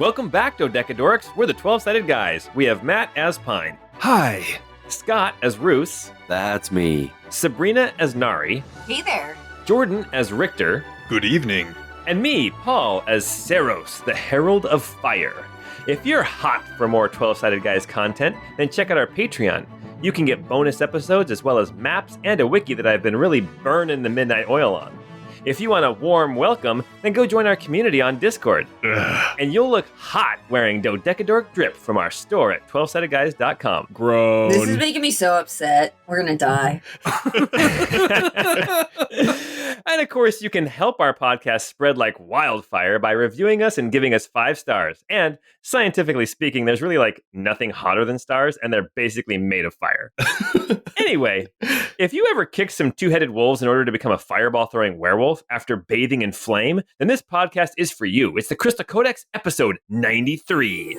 Welcome back, Dodecadorks. We're the 12-sided guys. We have Matt as Pine. Hi. Scott as Roos. That's me. Sabrina as Nari. Hey there. Jordan as Richter. Good evening. And me, Paul, as Seros, the Herald of Fire. If you're hot for more 12-sided guys content, then check out our Patreon. You can get bonus episodes as well as maps and a wiki that I've been really burning the midnight oil on. If you want a warm welcome, then go join our community on Discord. And you'll look hot wearing Dodecadoric Drip from our store at 12sidedguys.com. Grown. This is making me so upset. We're gonna die. And of course, you can help our podcast spread like wildfire by reviewing us and giving us 5 stars. And scientifically speaking, there's really like nothing hotter than stars, and they're basically made of fire. Anyway, if you ever kicked some two-headed wolves in order to become a fireball-throwing werewolf after bathing in flame, then this podcast is for you. It's the Crystal Codex, episode 93.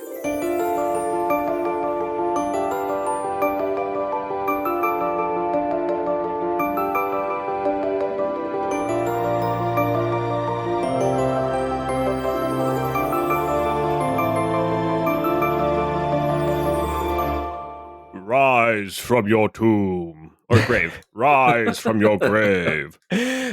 Rise from your tomb. Or grave. Rise from your grave.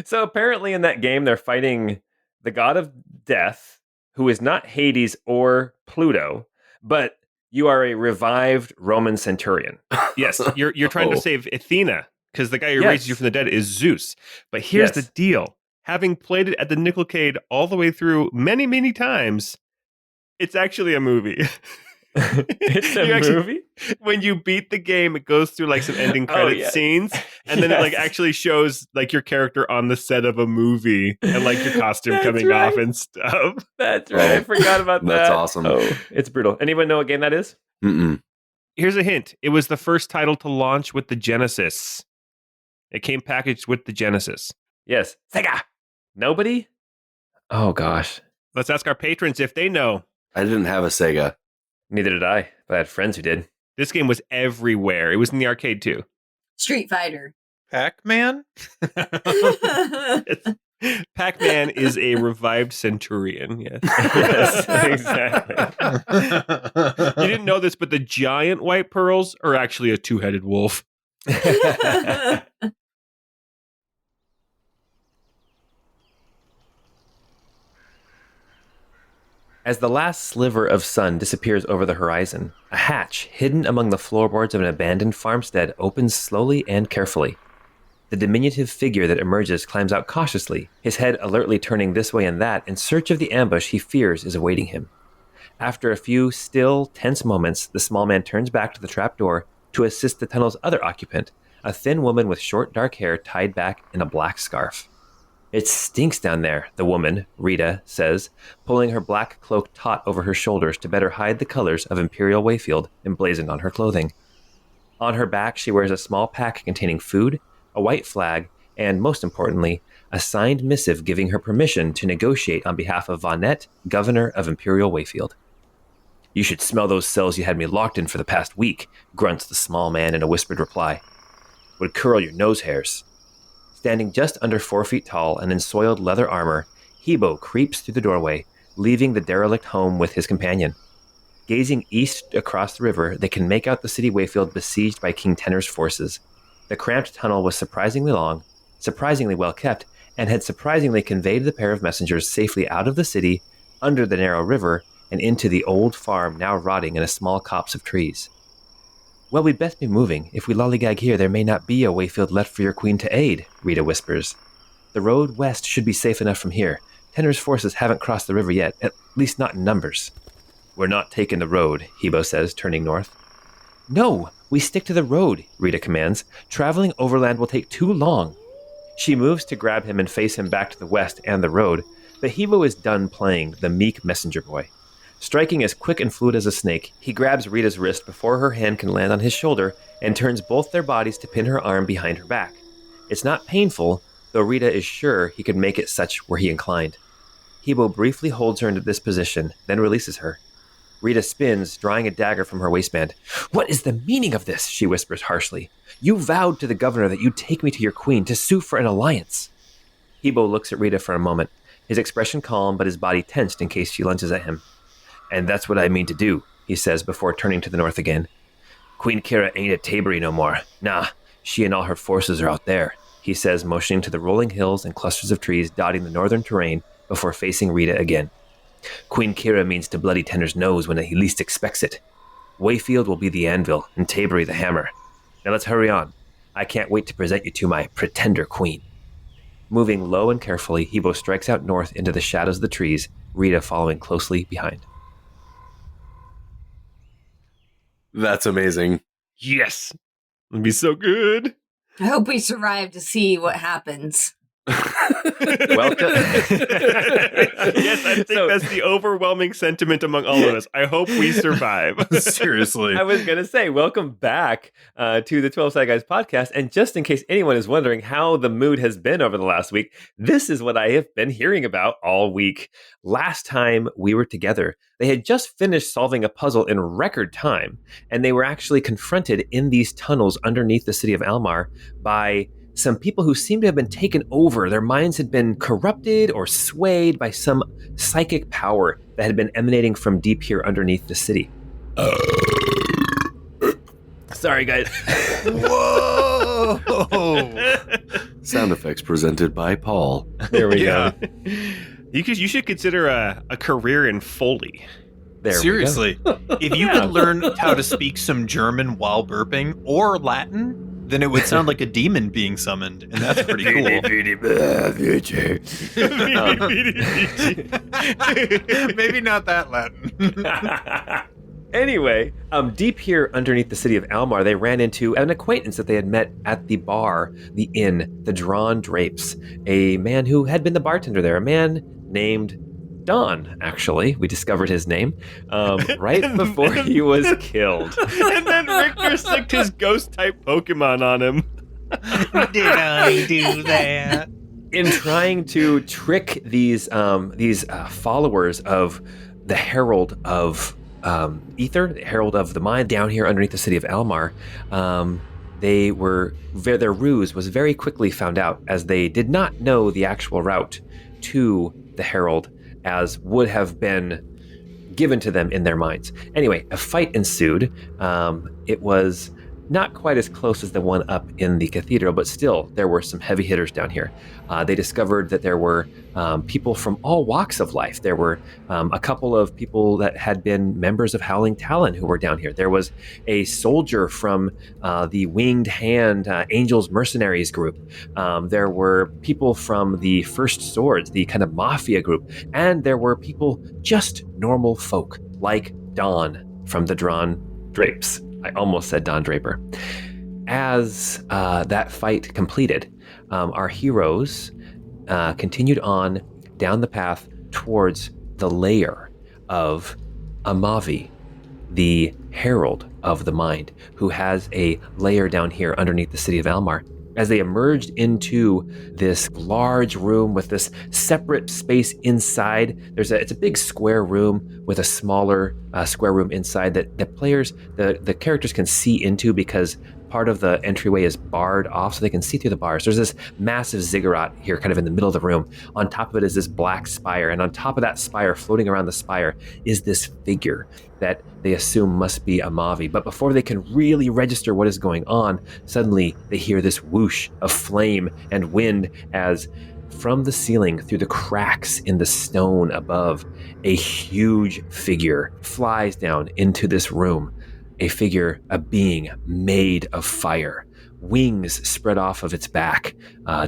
So apparently in that game, they're fighting the god of death, who is not Hades or Pluto, but you are a revived Roman centurion. Yes, you're trying to save Athena, because the guy who Yes. raises you from the dead is Zeus. But here's Yes. the deal. Having played it at the Nickelcade all the way through many, many times, it's actually a movie. It's a You actually- movie? When you beat the game, it goes through like some ending credit yeah. scenes, and then it like Yes. actually shows like your character on the set of a movie and like your costume That's coming right. off and stuff. That's right. I forgot about that. That's awesome. Oh, it's brutal. Anyone know what game that is? Mm-mm. Here's a hint. It was the first title to launch with the Genesis. It came packaged with the Genesis. Yes. Sega. Nobody? Oh, gosh. Let's ask our patrons if they know. I didn't have a Sega. Neither did I, but I had friends who did. This game was everywhere. It was in the arcade too. Street Fighter. Pac-Man? Pac-Man is a revived centurion. Yes. Yes, exactly. You didn't know this, but the giant white pearls are actually a two-headed wolf. As the last sliver of sun disappears over the horizon, a hatch hidden among the floorboards of an abandoned farmstead opens slowly and carefully. The diminutive figure that emerges climbs out cautiously, his head alertly turning this way and that in search of the ambush he fears is awaiting him. After a few still, tense moments, the small man turns back to the trapdoor to assist the tunnel's other occupant, a thin woman with short dark hair tied back in a black scarf. "It stinks down there," the woman, Rita, says, pulling her black cloak taut over her shoulders to better hide the colors of Imperial Wayfield emblazoned on her clothing. On her back, she wears a small pack containing food, a white flag, and, most importantly, a signed missive giving her permission to negotiate on behalf of Vonnet, governor of Imperial Wayfield. "You should smell those cells you had me locked in for the past week," grunts the small man in a whispered reply. "Would curl your nose hairs." Standing just under 4 feet tall and in soiled leather armor, Hebo creeps through the doorway, leaving the derelict home with his companion. Gazing east across the river, they can make out the city Wayfield besieged by King Tenor's forces. The cramped tunnel was surprisingly long, surprisingly well kept, and had surprisingly conveyed the pair of messengers safely out of the city, under the narrow river, and into the old farm now rotting in a small copse of trees. "Well, we'd best be moving. If we lollygag here, there may not be a Wayfield left for your queen to aid," Rita whispers. "The road west should be safe enough from here. Tenor's forces haven't crossed the river yet, at least not in numbers." "We're not taking the road," Hebo says, turning north. "No, we stick to the road," Rita commands. "Traveling overland will take too long." She moves to grab him and face him back to the west and the road, but Hebo is done playing the meek messenger boy. Striking as quick and fluid as a snake, he grabs Rita's wrist before her hand can land on his shoulder and turns both their bodies to pin her arm behind her back. It's not painful, though Rita is sure he could make it such were he inclined. Hebo briefly holds her into this position, then releases her. Rita spins, drawing a dagger from her waistband. "What is the meaning of this?" she whispers harshly. "You vowed to the governor that you'd take me to your queen to sue for an alliance." Hebo looks at Rita for a moment, his expression calm but his body tensed in case she lunges at him. And that's what I mean to do, he says before turning to the north again. Queen Kira ain't at Tabery no more. Nah, she and all her forces are out there, he says, motioning to the rolling hills and clusters of trees dotting the northern terrain before facing Rita again. Queen Kira means to bloody Tender's nose when he least expects it. Wayfield will be the anvil and Tabery the hammer. Now let's hurry on. I can't wait to present you to my pretender queen. Moving low and carefully, Hebo strikes out north into the shadows of the trees, Rita following closely behind. That's amazing. Yes. It'll be so good. I hope we survive to see what happens. Welcome. Yes, I think that's the overwhelming sentiment among all of us. I hope we survive. Seriously. I was going to say, welcome back to the 12 Side Guys podcast. And just in case anyone is wondering how the mood has been over the last week, this is what I have been hearing about all week. Last time we were together, they had just finished solving a puzzle in record time, and they were actually confronted in these tunnels underneath the city of Almar by some people who seemed to have been taken over. Their minds had been corrupted or swayed by some psychic power that had been emanating from deep here underneath the city. Sorry, guys. Whoa! Sound effects presented by Paul. There we go. You should consider a career in Foley. There Seriously, if you Yeah. could learn how to speak some German while burping or Latin, then it would sound like a demon being summoned, and that's pretty cool. Maybe not that Latin. Anyway, deep here underneath the city of Almar, they ran into an acquaintance that they had met at the bar, the inn, the Drawn Drapes, a man who had been the bartender there, a man named Don, actually. We discovered his name right before he was killed. And then Richter sicked his ghost-type Pokemon on him. Did I do that? In trying to trick these followers of the Herald of Ether, the Herald of the Mind, down here underneath the city of Almar, their ruse was very quickly found out, as they did not know the actual route to the Herald, as would have been given to them in their minds. Anyway, a fight ensued. It was not quite as close as the one up in the cathedral, but still, there were some heavy hitters down here. They discovered that there were people from all walks of life. There were a couple of people that had been members of Howling Talon who were down here. There was a soldier from the Winged Hand Angels Mercenaries group. There were people from the First Swords, the kind of mafia group. And there were people, just normal folk, like Don from the Drawn Drapes. I almost said Don Draper. As that fight completed, our heroes continued on down the path towards the lair of Amavi, the Herald of the Mind, who has a lair down here underneath the city of Almar. As they emerged into this large room with this separate space inside, it's a big square room with a smaller square room inside that the characters can see into, because part of the entryway is barred off so they can see through the bars. There's this massive ziggurat here kind of in the middle of the room. On top of it is this black spire, and on top of that spire, floating around the spire, is this figure that they assume must be Amavi. But before they can really register what is going on, suddenly they hear this whoosh of flame and wind as from the ceiling, through the cracks in the stone above, a huge figure flies down into this room. A figure, a being made of fire. Wings spread off of its back,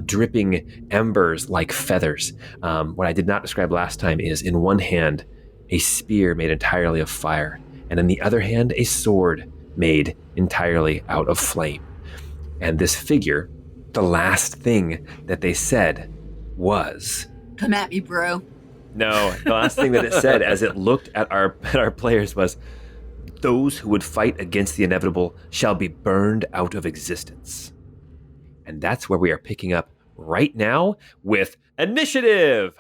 dripping embers like feathers. What I did not describe last time is, in one hand, a spear made entirely of fire, and in the other hand, a sword made entirely out of flame. And this figure, the last thing that they said was, Come at me, bro. no, the last thing that it said as it looked at our players was, those who would fight against the inevitable shall be burned out of existence. And that's where we are picking up right now with initiative.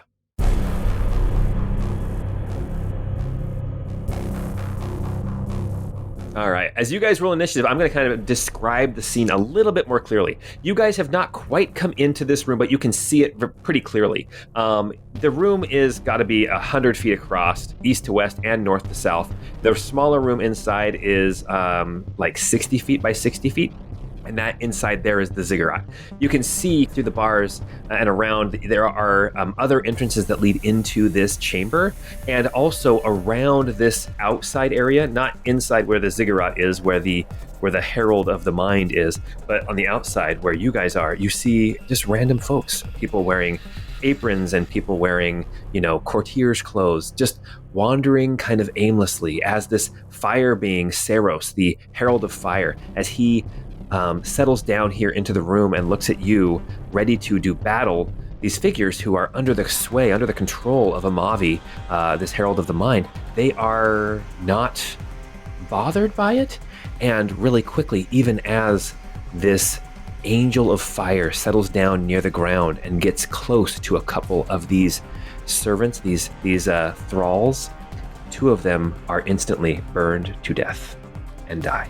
All right. As you guys roll initiative, I'm going to kind of describe the scene a little bit more clearly. You guys have not quite come into this room, but you can see it pretty clearly. The room is got to be 100 feet across, east to west and north to south. The smaller room inside is like 60 feet by 60 feet. And that inside there is the ziggurat. You can see through the bars and around, there are other entrances that lead into this chamber, and also around this outside area, not inside where the ziggurat is, where the Herald of the Mind is, but on the outside where you guys are, you see just random folks, people wearing aprons and people wearing, courtiers' clothes, just wandering kind of aimlessly as this fire being, Seros, the Herald of Fire, as he settles down here into the room and looks at you, ready to do battle. These figures who are under the sway, under the control of Amavi, this Herald of the Mind, they are not bothered by it. And really quickly, even as this Angel of Fire settles down near the ground and gets close to a couple of these servants, these thralls, two of them are instantly burned to death and die.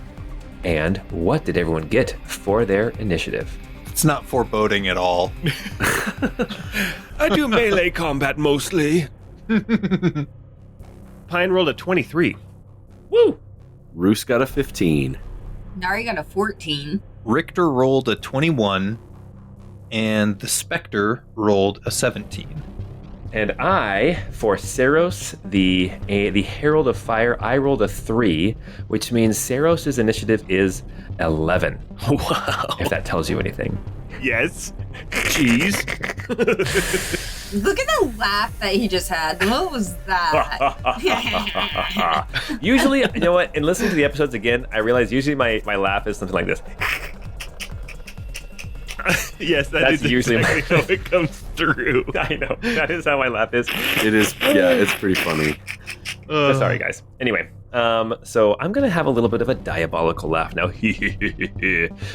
And what did everyone get for their initiative? It's not foreboding at all. I do melee combat mostly. Pine rolled a 23. Woo! Roos got a 15. Nari got a 14. Richter rolled a 21, and the Spectre rolled a 17. And I, for Seros, the Herald of Fire, I rolled a 3, which means Seros' initiative is 11. Wow. If that tells you anything. Yes. Jeez. Look at the laugh that he just had. What was that? Usually, you know what? In listening to the episodes again, I realize usually my laugh is something like this. Yes, That's usually exactly how it comes through. I know. That is how my laugh is. It is, yeah, it's pretty funny. Sorry, guys. Anyway, so I'm going to have a little bit of a diabolical laugh now.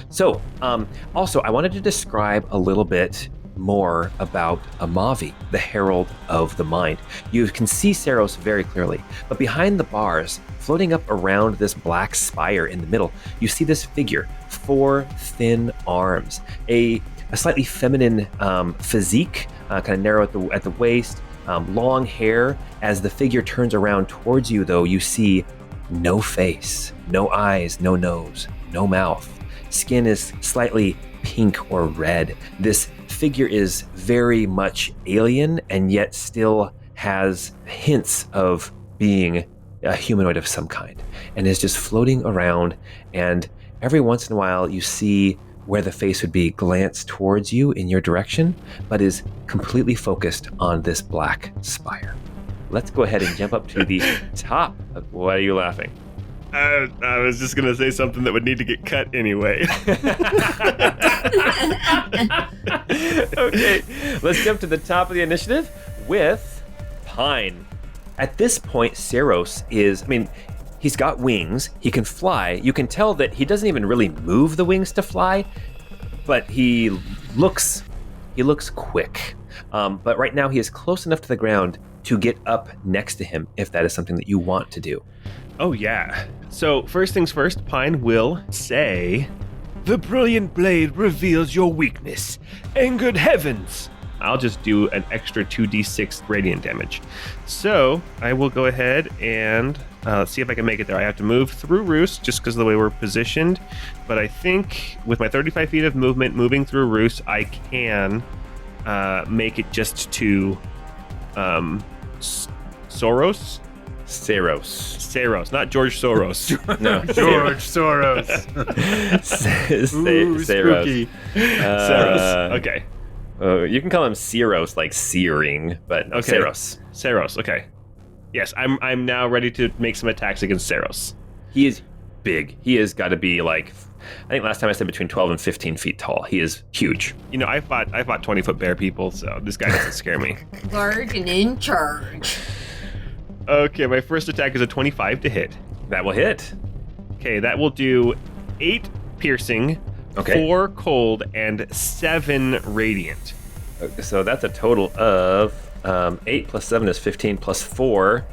So, also, I wanted to describe a little bit more about Amavi, the Herald of the Mind. You can see Seros very clearly, but behind the bars, floating up around this black spire in the middle, you see this figure, 4 thin arms, a slightly feminine physique, kind of narrow at the waist, long hair. As the figure turns around towards you, though, you see no face, no eyes, no nose, no mouth. Skin is slightly pink or red. This figure is very much alien and yet still has hints of being a humanoid of some kind, and is just floating around. And every once in a while you see where the face would be glance towards you in your direction, but is completely focused on this black spire. Let's go ahead and jump up to the top. Why are you laughing? I was just going to say something that would need to get cut anyway. Okay, let's jump to the top of the initiative with Pine. At this point, Seros is, he's got wings, he can fly. You can tell that he doesn't even really move the wings to fly, but he looks quick. But right now he is close enough to the ground to get up next to him if that is something that you want to do. Oh, yeah. So, first things first, Pine will say, "The brilliant blade reveals your weakness. Angered heavens." I'll just do an extra 2d6 radiant damage. So, I will go ahead and let's see if I can make it there. I have to move through Roos just because of the way we're positioned. But I think with my 35 feet of movement, moving through Roos, I can make it just to Seros, not George Soros. No, George Soros. Seros. Spooky. Seros. Okay. You can call him Seros, like searing, but no, Okay. Seros. Okay. Yes, I'm now ready to make some attacks against Seros. He is big. He has got to be like, I think last time I said between 12 and 15 feet tall. He is huge. I fought 20-foot bear people, so this guy doesn't scare me. Large and in charge. Okay, my first attack is a 25 to hit. That will hit. Okay, that will do 8 piercing, Okay. 4 cold, and 7 radiant. So that's a total of 8 plus 7 is 15 plus 4.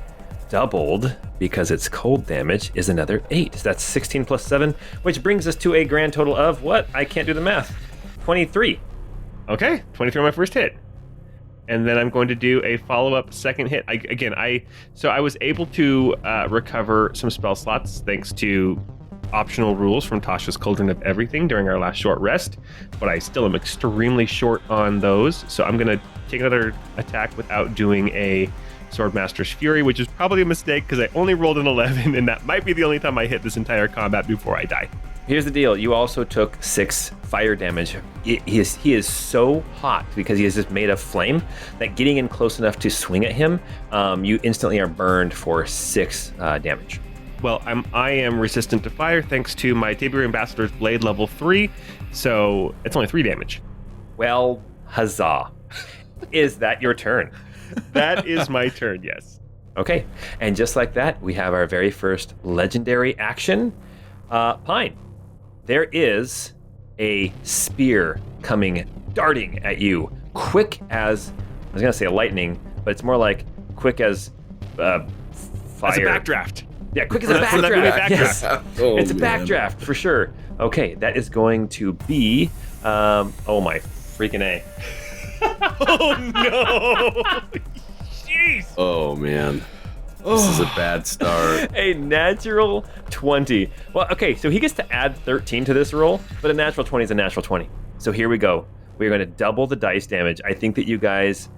doubled because it's cold damage is another 8. So that's 16 plus 7, which brings us to a grand total of what? I can't do the math. 23. Okay, 23 on my first hit. And then I'm going to do a follow-up second hit. I was able to recover some spell slots thanks to optional rules from Tasha's Cauldron of Everything during our last short rest, but I still am extremely short on those, so I'm going to take another attack without doing a Swordmaster's Fury, which is probably a mistake because I only rolled an 11, and that might be the only time I hit this entire combat before I die. Here's the deal. You also took 6 fire damage. He is so hot because he has just made of flame that getting in close enough to swing at him, you instantly are burned for 6 damage. Well, I am resistant to fire thanks to my Tabor Ambassador's Blade level 3, so it's only 3 damage. Well, huzzah. Is that your turn? That is my turn, yes. Okay, and just like that, we have our very first legendary action. Pine, there is a spear coming, darting at you, quick as, I was going to say lightning, but it's more like quick as fire. As a backdraft. Yeah, quick as a That's what I mean by backdraft. Yes. Oh, It's a man. backdraft for sure. Okay, that is going to be, oh my freaking A. Oh, no! Jeez! Oh, man. This is a bad start. A natural 20. Well, okay, so he gets to add 13 to this roll, but a natural 20 is a natural 20. So here we go. We're going to double the dice damage. I think you guys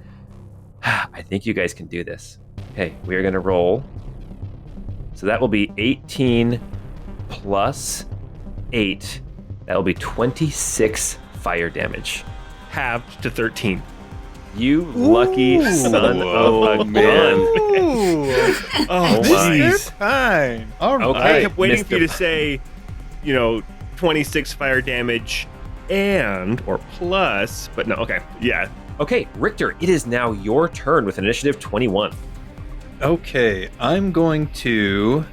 can do this. Okay, we are going to roll. So that will be 18 plus 8. That will be 26 fire damage. Halved to 13. You lucky son of a gun. Oh, Mr. Pine. All right. Okay. I kept waiting for you to Mr. say, 26 fire damage or plus, but no, okay. Yeah. Okay, Richter, it is now your turn with initiative 21. Okay, I'm going to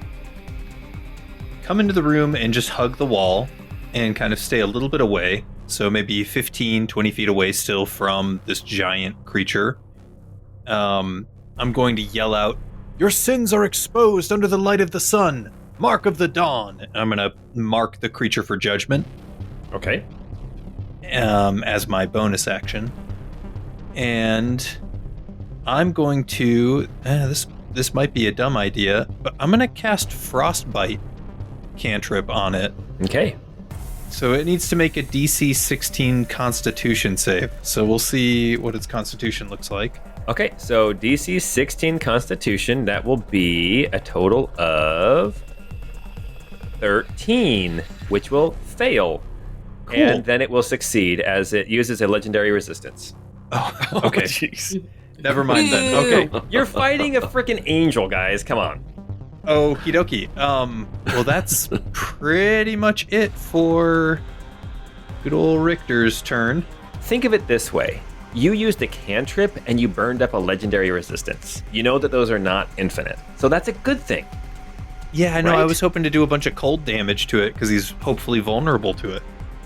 come into the room and just hug the wall and kind of stay a little bit away. So maybe 15, 20 feet away still from this giant creature. I'm going to yell out, "Your sins are exposed under the light of the sun, mark of the dawn." And I'm going to mark the creature for judgment. Okay. As my bonus action. And I'm going to, this might be a dumb idea, but I'm going to cast Frostbite cantrip on it. Okay. So it needs to make a DC 16 Constitution save. So we'll see what its Constitution looks like. Okay, so DC 16 Constitution, that will be a total of 13, which will fail. Cool. And then it will succeed as it uses a legendary resistance. Oh, Okay. jeez. Never mind then. Okay. You're fighting a freaking angel, guys. Come on. Okie dokie. Well, that's pretty much it for good old Richter's turn. Think of it this way. You used a cantrip and you burned up a legendary resistance. You know that those are not infinite. So that's a good thing. Yeah, I know. Right? I was hoping to do a bunch of cold damage to it because he's hopefully vulnerable to it.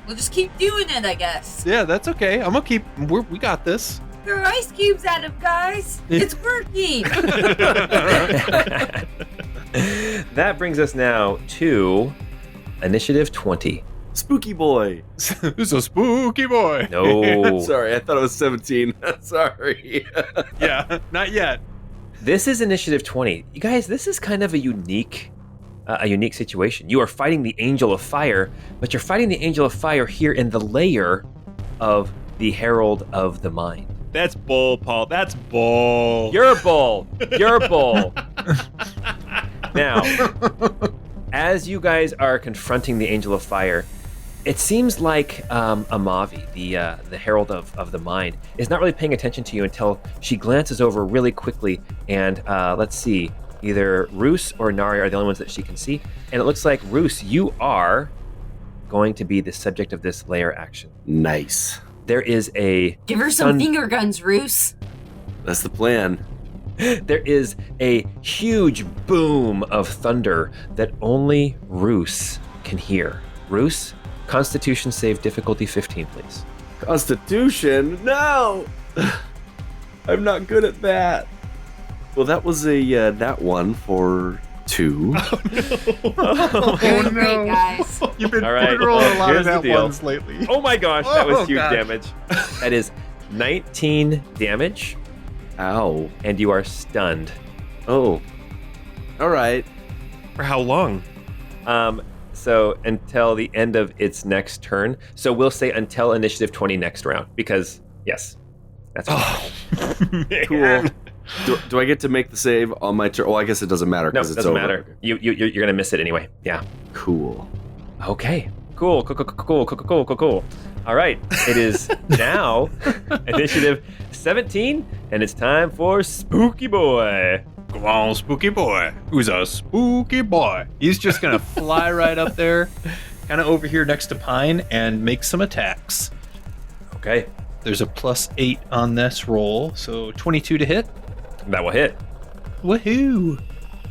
We'll just keep doing it, I guess. Yeah, that's okay. I'm gonna keep. We got this. Throw ice cubes at him, guys. It's working. That brings us now to initiative 20. Spooky boy. It's a spooky boy. No. Sorry, I thought it was 17. Sorry. Yeah, not yet. This is initiative 20. You guys, this is kind of a unique situation. You are fighting the Angel of Fire, but you're fighting the Angel of Fire here in the layer of the Herald of the Mind. That's bull, Paul. That's bull. You're bull. You're bull. Now, as you guys are confronting the Angel of Fire, it seems like Amavi, the Herald of the Mind, is not really paying attention to you until she glances over really quickly and let's see, either Roos or Nari are the only ones that she can see. And it looks like, Roos, you are going to be the subject of this layer action. Nice. There is a... Give her some finger guns, Roos. That's the plan. There is a huge boom of thunder that only Roos can hear. Roos, Constitution save difficulty 15, please. Constitution? No! I'm not good at that. Well, that was a that one for 2. Doing great, guys. You've been All right, rolling a lot here's of the that deal. ones lately. Oh my gosh, that was Oh, huge gosh. damage. That is 19 damage, Ow. and you are stunned. Oh. All right. For how long? So until the end of its next turn. So we'll say until initiative 20 next round, because yes, that's right. Cool. Do I get to make the save on my turn? Oh, I guess it doesn't matter No, because it it's doesn't over. matter. You're gonna miss it anyway. Yeah. Cool. Okay. Cool. All right. It is now initiative 17, and it's time for Spooky Boy. Come on, spooky boy. Who's a spooky boy? He's just gonna fly right up there, kind of over here next to Pine, and make some attacks. Okay. There's a +8 on this roll, so 22 to hit. That will hit. Woohoo!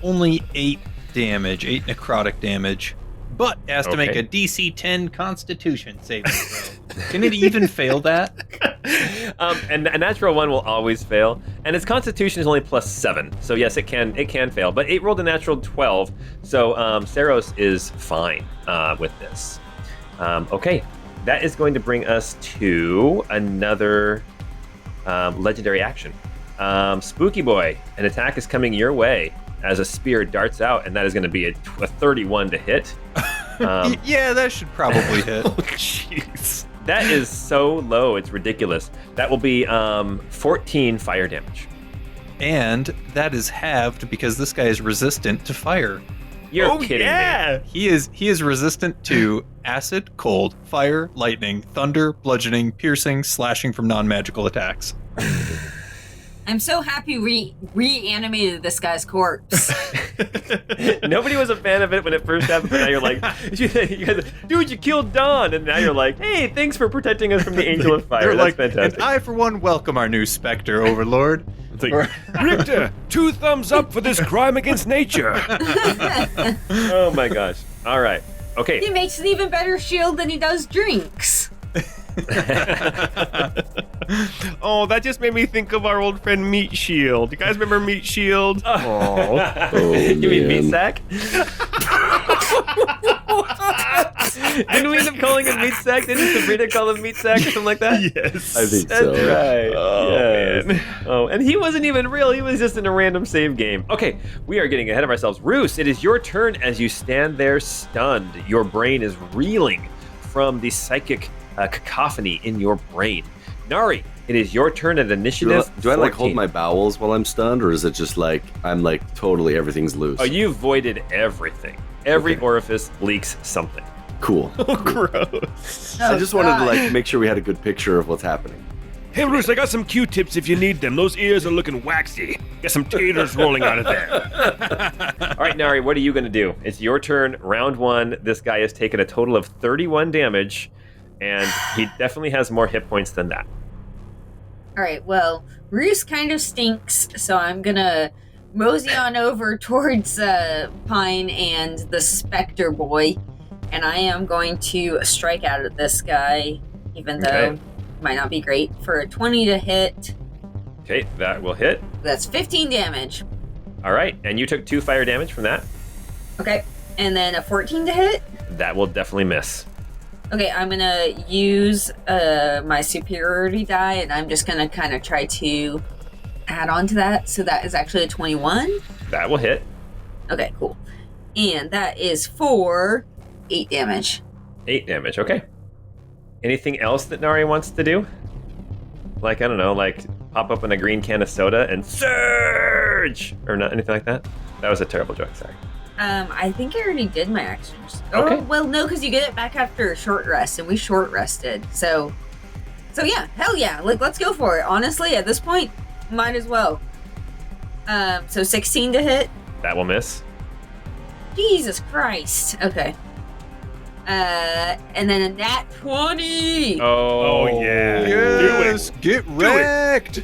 Only 8 damage, 8 necrotic damage. But it has to make Okay. a DC 10 Constitution saving throw. Can it even fail that? And a natural one will always fail, and its Constitution is only +7. So yes, it can fail. But it rolled a natural 12, so Seros is fine with this. Okay, that is going to bring us to another legendary action. Spooky Boy, an attack is coming your way as a spear darts out, and that is going to be a 31 to hit. Yeah, that should probably hit. Jeez. That is so low, it's ridiculous. That will be 14 fire damage. And that is halved because this guy is resistant to fire. You're kidding me. He is resistant to acid, cold, fire, lightning, thunder, bludgeoning, piercing, slashing from non-magical attacks. I'm so happy reanimated this guy's corpse. Nobody was a fan of it when it first happened, but now you're like, you guys, dude, you killed Dawn, and now you're like, hey, thanks for protecting us from the Angel of Fire. They're That's like, fantastic. and I, for one, welcome our new Spectre, Overlord. It's like, Richter, 2 thumbs up for this crime against nature. Oh my gosh. All right. Okay. He makes an even better shield than he does drinks. Oh, that just made me think of our old friend Meat Shield. You guys remember Meat Shield? Oh, You mean man. meat sack? Didn't we end up calling him meat sack? Didn't Sabrina call him meat sack or something like that? Yes. I think That's so. right. Oh, Yes. man. Oh, and he wasn't even real. He was just in a random save game. Okay, we are getting ahead of ourselves. Roos, it is your turn as you stand there stunned. Your brain is reeling from the psychic cacophony in your brain. Nari, it is your turn at initiative. Do I like 14. hold my bowels while I'm stunned, or is it just like I'm like totally everything's loose? Oh, you voided everything. Every Okay. orifice leaks something. Cool. Oh, gross. Oh, I just wanted to God. like make sure we had a good picture of what's happening. Hey, Roos, I got some Q-tips if you need them. Those ears are looking waxy. Got some taters rolling out of there. All right, Nari, what are you going to do? It's your turn. Round 1. This guy has taken a total of 31 damage, and he definitely has more hit points than that. All right, well, Roos kind of stinks, so I'm gonna mosey on over towards Pine and the Spectre Boy, and I am going to strike out at this guy, even though Okay. it might not be great, for a 20 to hit. Okay, that will hit. That's 15 damage. All right, and you took 2 fire damage from that. Okay, and then a 14 to hit. That will definitely miss. Okay, I'm gonna use my superiority die, and I'm just gonna kind of try to add on to that. So that is actually a 21. That will hit. Okay, cool. And that is for 8 damage. 8 damage, okay. Anything else that Nari wants to do? Like, I don't know, like pop open a green can of soda and surge! Or not anything like that? That was a terrible joke, sorry. I think I already did my actions. Okay. Oh, well, no, because you get it back after a short rest, and we short rested. So yeah, hell yeah, let's go for it. Honestly, at this point, might as well. So 16 to hit. That will miss. Jesus Christ. Okay. And then a nat 20. Oh, yeah. Yes, get wrecked.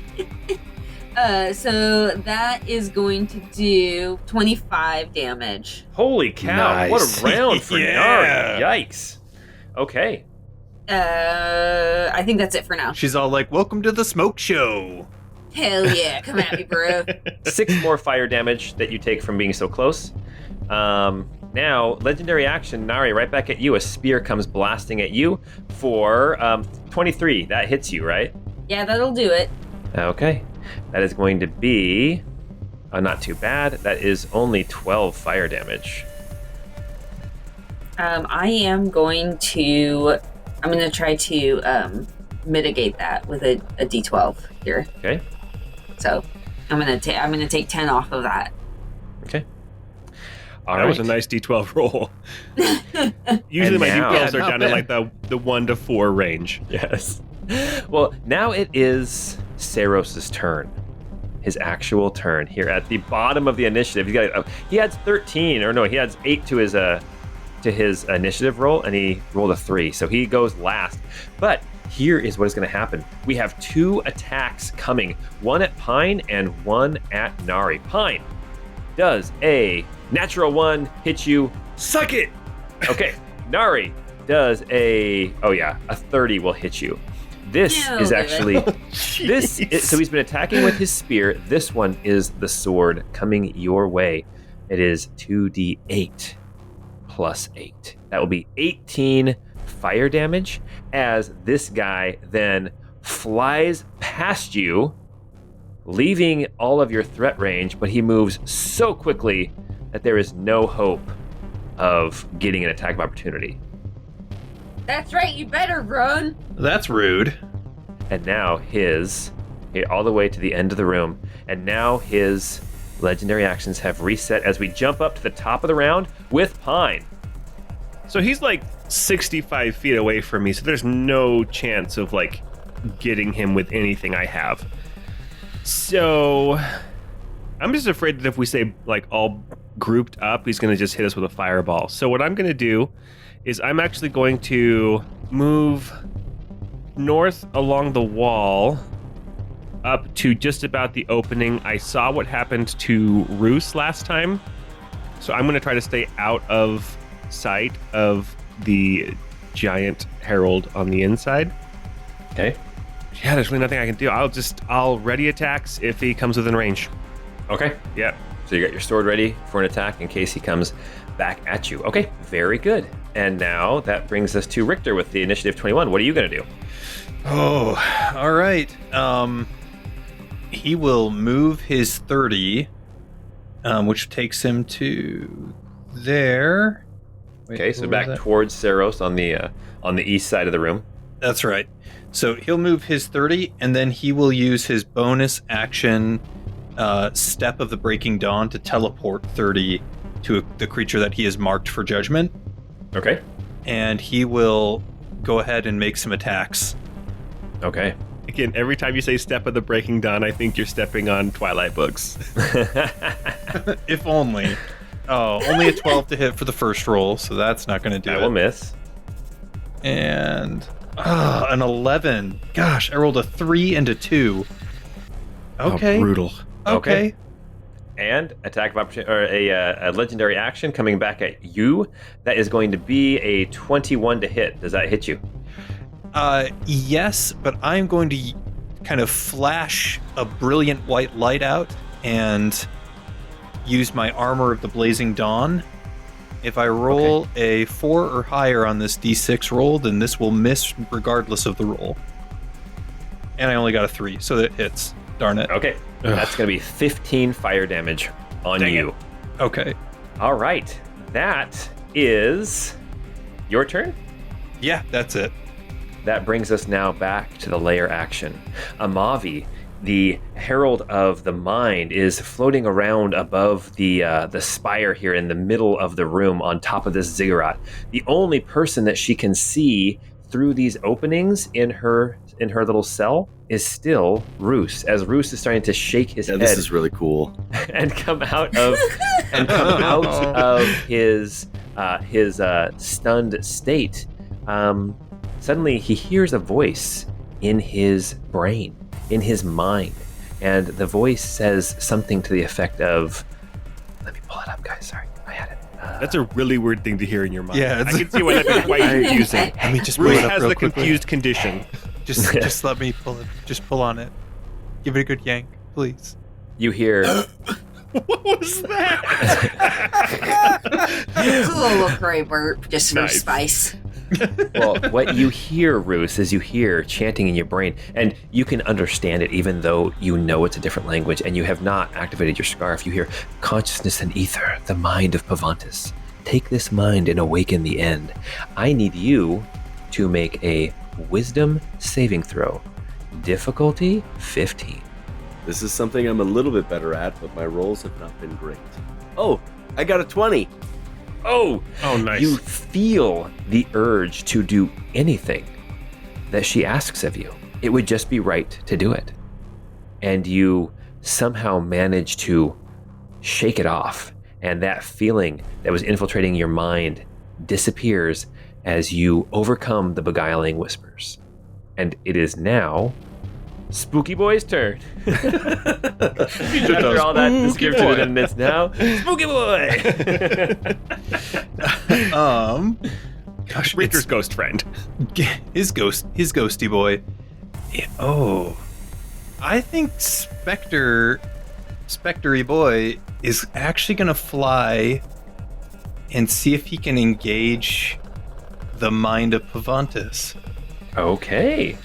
So that is going to do 25 damage. Holy cow, Nice. what a round for Yeah. Nari. Yikes. Okay. I think that's it for now. She's all like, "Welcome to the smoke show." Hell yeah, come at me, bro. 6 more fire damage that you take from being so close. Now, legendary action, Nari, right back at you. A spear comes blasting at you for 23. That hits you, right? Yeah, that'll do it. Okay. That is going to be not too bad. That is only 12 fire damage. I'm going to try to mitigate that with a D12 here. Okay. So I'm gonna take 10 off of that. Okay. That was a nice D12 roll. Usually my now- D12s are not down in bad. like the 1 to 4 range. Yes. Well, now it is Seros' turn. His actual turn here at the bottom of the initiative. He adds 13, or no, he adds 8 to his initiative roll, and he rolled a 3, so he goes last. But here is what is going to happen. We have 2 attacks coming, one at Pine and one at Nari. Pine does a natural 1 hit you. Suck it! Okay. Nari does a 30 will hit you. This No, is baby. actually so he's been attacking with his spear. This one is the sword coming your way. It is 2d8 plus 8. That will be 18 fire damage as this guy then flies past you, leaving all of your threat range, but he moves so quickly that there is no hope of getting an attack of opportunity. That's right, you better run. That's rude. And now all the way to the end of the room, and now his legendary actions have reset as we jump up to the top of the round with Pine. So he's like 65 feet away from me, so there's no chance of like getting him with anything I have. So I'm just afraid that if we say like all grouped up, he's going to just hit us with a fireball. So what I'm going to do is I'm actually going to move north along the wall up to just about the opening. I saw what happened to Roos last time, so I'm going to try to stay out of sight of the giant herald on the inside. Okay. Yeah, there's really nothing I can do. I'll ready attacks if he comes within range. Okay. Yeah. So you got your sword ready for an attack in case he comes back at you. Okay, very good. And now that brings us to Richter with the initiative 21. What are you going to do? Oh, all right. He will move his 30, which takes him to there. Wait, Okay, so where back was that? towards Seros on the east side of the room. That's right. So he'll move his 30, and then he will use his bonus action, Step of the Breaking Dawn, to teleport 30 to the creature that he has marked for judgment. Okay. And he will go ahead and make some attacks. Okay. Again, every time you say Step of the Breaking Dawn, I think you're stepping on Twilight books. If only. Oh, only a 12 to hit for the first roll, so that's not going to do That it. will miss. And an 11. Gosh, I rolled a 3 and a 2. Okay. Oh, brutal. Okay. And attack of opportunity, or a legendary action coming back at you. That is going to be a 21 to hit. Does that hit you? Yes, but I'm going to kind of flash a brilliant white light out and use my Armor of the Blazing Dawn. If I roll a 4 or higher on this d6 roll, then this will miss regardless of the roll. And I only got a 3, so that hits. Darn it. Okay. That's going to be 15 fire damage on Dang you. it. Okay. All right. That is your turn. Yeah, that's it. That brings us now back to the layer action. Amavi, the Herald of the Mind, is floating around above the spire here in the middle of the room on top of this ziggurat. The only person that she can see through these openings in her little cell is still Roos, as Roos is starting to shake his Yeah, head this is really cool. and come out of his stunned state. Suddenly he hears a voice in his brain, in his mind, and the voice says something to the effect of, let me pull it up, guys, sorry, I had it. That's a really weird thing to hear in your mind. Yeah, I can see why that'd be quite confusing. Let me just pull Roos it up has real the quickly. confused condition. Just let me pull it. Just pull on it. Give it a good yank, please. You hear What was that? It's a little LaCroix burp, just for Nice. spice. well, what you hear, Roos, is you hear chanting in your brain, and you can understand it even though you know it's a different language and you have not activated your scarf. You hear consciousness and ether, the mind of Pavantis. Take this mind and awaken the end. I need you to make a wisdom saving throw. Difficulty 15. This is something I'm a little bit better at, but my rolls have not been great. Oh, I got a 20. Oh, Nice. You feel the urge to do anything that she asks of you. It would just be right to do it. And you somehow manage to shake it off. And that feeling that was infiltrating your mind disappears as you overcome the beguiling whispers. And it is now Spooky Boy's turn. After all that description, and it's now Spooky Boy. Gosh, Richter's ghost friend. his ghosty boy. Oh, I think Spectre-y boy is actually gonna fly and see if he can engage the mind of Pavantis. Okay.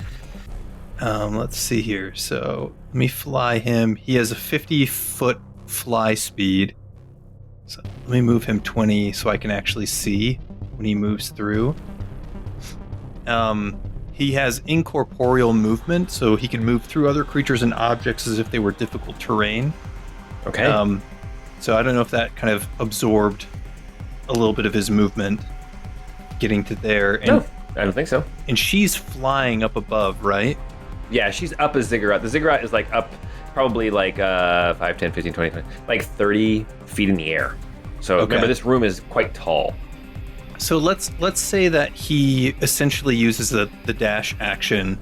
Let's see here. So let me fly him. He has a 50-foot fly speed. So let me move him 20 so I can actually see when he moves through. He has incorporeal movement, so he can move through other creatures and objects as if they were difficult terrain. Okay. So I don't know if that kind of absorbed a little bit of his movement getting to there. And, No, I don't think so. and she's flying up above, right? Yeah, she's up a ziggurat. The ziggurat is like up probably like 5, 10, 15, 20, 20, like 30 feet in the air. So Okay. remember, this room is quite tall. So let's say that he essentially uses the dash action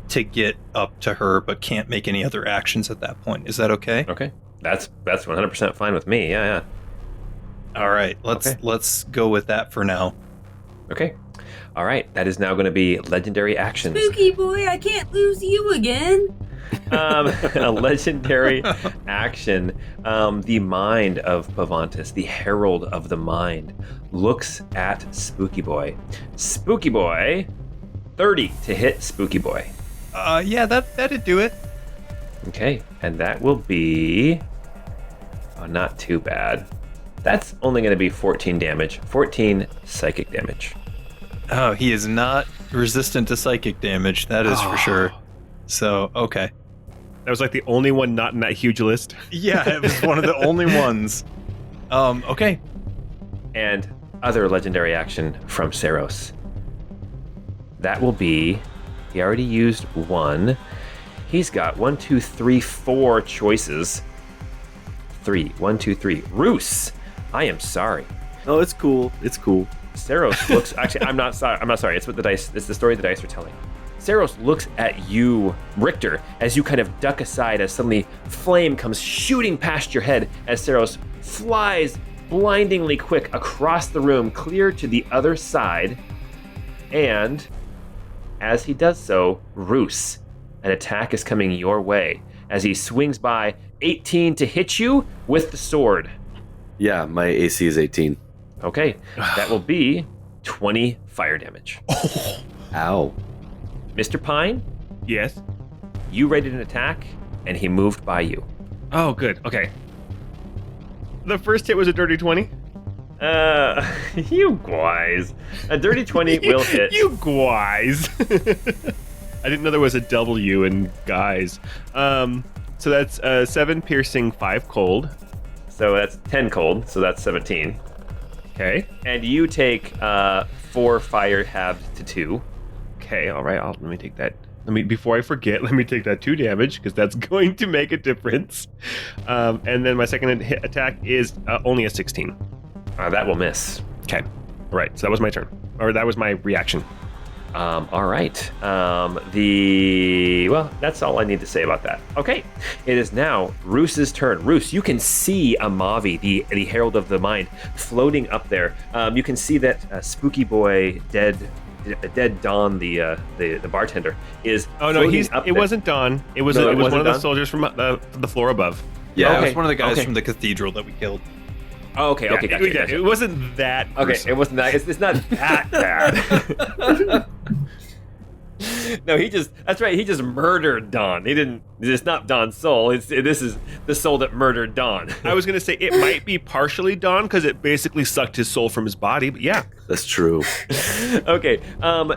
to get up to her, but can't make any other actions at that point. Is that okay? Okay. That's 100% fine with me. Yeah. All right, let's go with that for now. Okay. All right. That is now going to be legendary actions. Spooky boy, I can't lose you again. A legendary action. The mind of Pavantis, the Herald of the Mind, looks at Spooky Boy. Spooky Boy, 30 to hit Spooky Boy. Yeah, that'd do it. Okay, and that will be not too bad. That's only going to be 14 damage, 14 psychic damage. Oh, he is not resistant to psychic damage. That is for sure. So, okay. That was like the only one not in that huge list. Yeah, it was one of the only ones. Okay. And other legendary action from Seros. That will be, he already used one. He's got 1, 2, 3, 4 choices. 1, 2, 3. Roos, I am sorry. Oh, it's cool. It's cool. Seros looks, actually, I'm not sorry. It's what the dice, it's the story the dice are telling. Seros looks at you, Richter, as you kind of duck aside as suddenly flame comes shooting past your head as Seros flies blindingly quick across the room, clear to the other side. And as he does so, Roos, an attack is coming your way as he swings by, 18 to hit you with the sword. Yeah, my AC is 18. Okay, that will be 20 fire damage. Ow. Mr. Pine, Yes. you rated an attack, and he moved by you. Oh, good. Okay. The first hit was a dirty 20. You guys. A dirty 20 will hit. You guys. I didn't know there was a W in guys. So that's 7 piercing, 5 cold. So that's 10 cold, so that's 17. Okay. And you take 4 fire halved to 2. Okay. All right. Let me take that. Before I forget, let me take that 2 damage because that's going to make a difference. And then my second hit attack is only a 16. That will miss. Okay. All right. So that was my turn, or that was my reaction. All right. Well, that's all I need to say about that. Okay. It is now Roos's turn. Roos, you can see Amavi, the Herald of the Mind, floating up there. You can see that Spooky Boy, dead Don, the bartender, is. Oh no, floating up it there. wasn't Don. It was No, it it was wasn't one of the Don? soldiers from the floor above. Yeah, it Okay, was one of the guys okay. from the cathedral that we killed. Oh, okay, Yeah, gotcha. It wasn't that. Okay, gruesome. it wasn't that. It's not that bad. No, that's right. He just murdered Don. It's not Don's soul. This is the soul that murdered Don. I was gonna say it might be partially Don because it basically sucked his soul from his body. But yeah, That's true. Okay.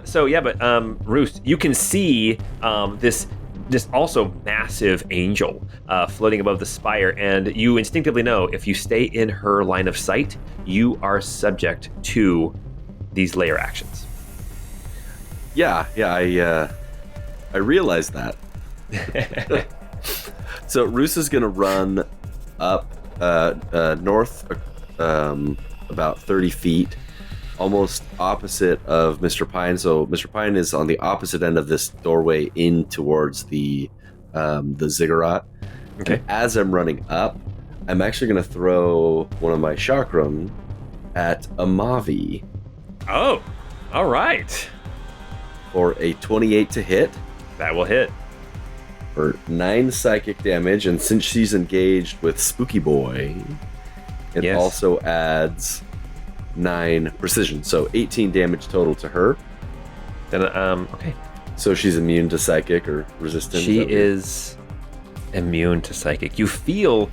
So yeah, but Roos, you can see this also massive angel floating above the spire, and you instinctively know if you stay in her line of sight, you are subject to these layer actions. Yeah, I realized that. So Roos is gonna run up north about 30 feet, almost opposite of Mr. Pine. So Mr. Pine is on the opposite end of this doorway in towards the ziggurat. Okay. And as I'm running up, I'm actually gonna throw one of my chakram at Amavi Oh, all right. for a 28 to hit. That will hit. For 9 psychic damage, and since she's engaged with Spooky Boy, it Yes. also adds 9 precision, so 18 damage total to her. Then okay. So she's immune to psychic or resistant. She is immune to psychic. You feel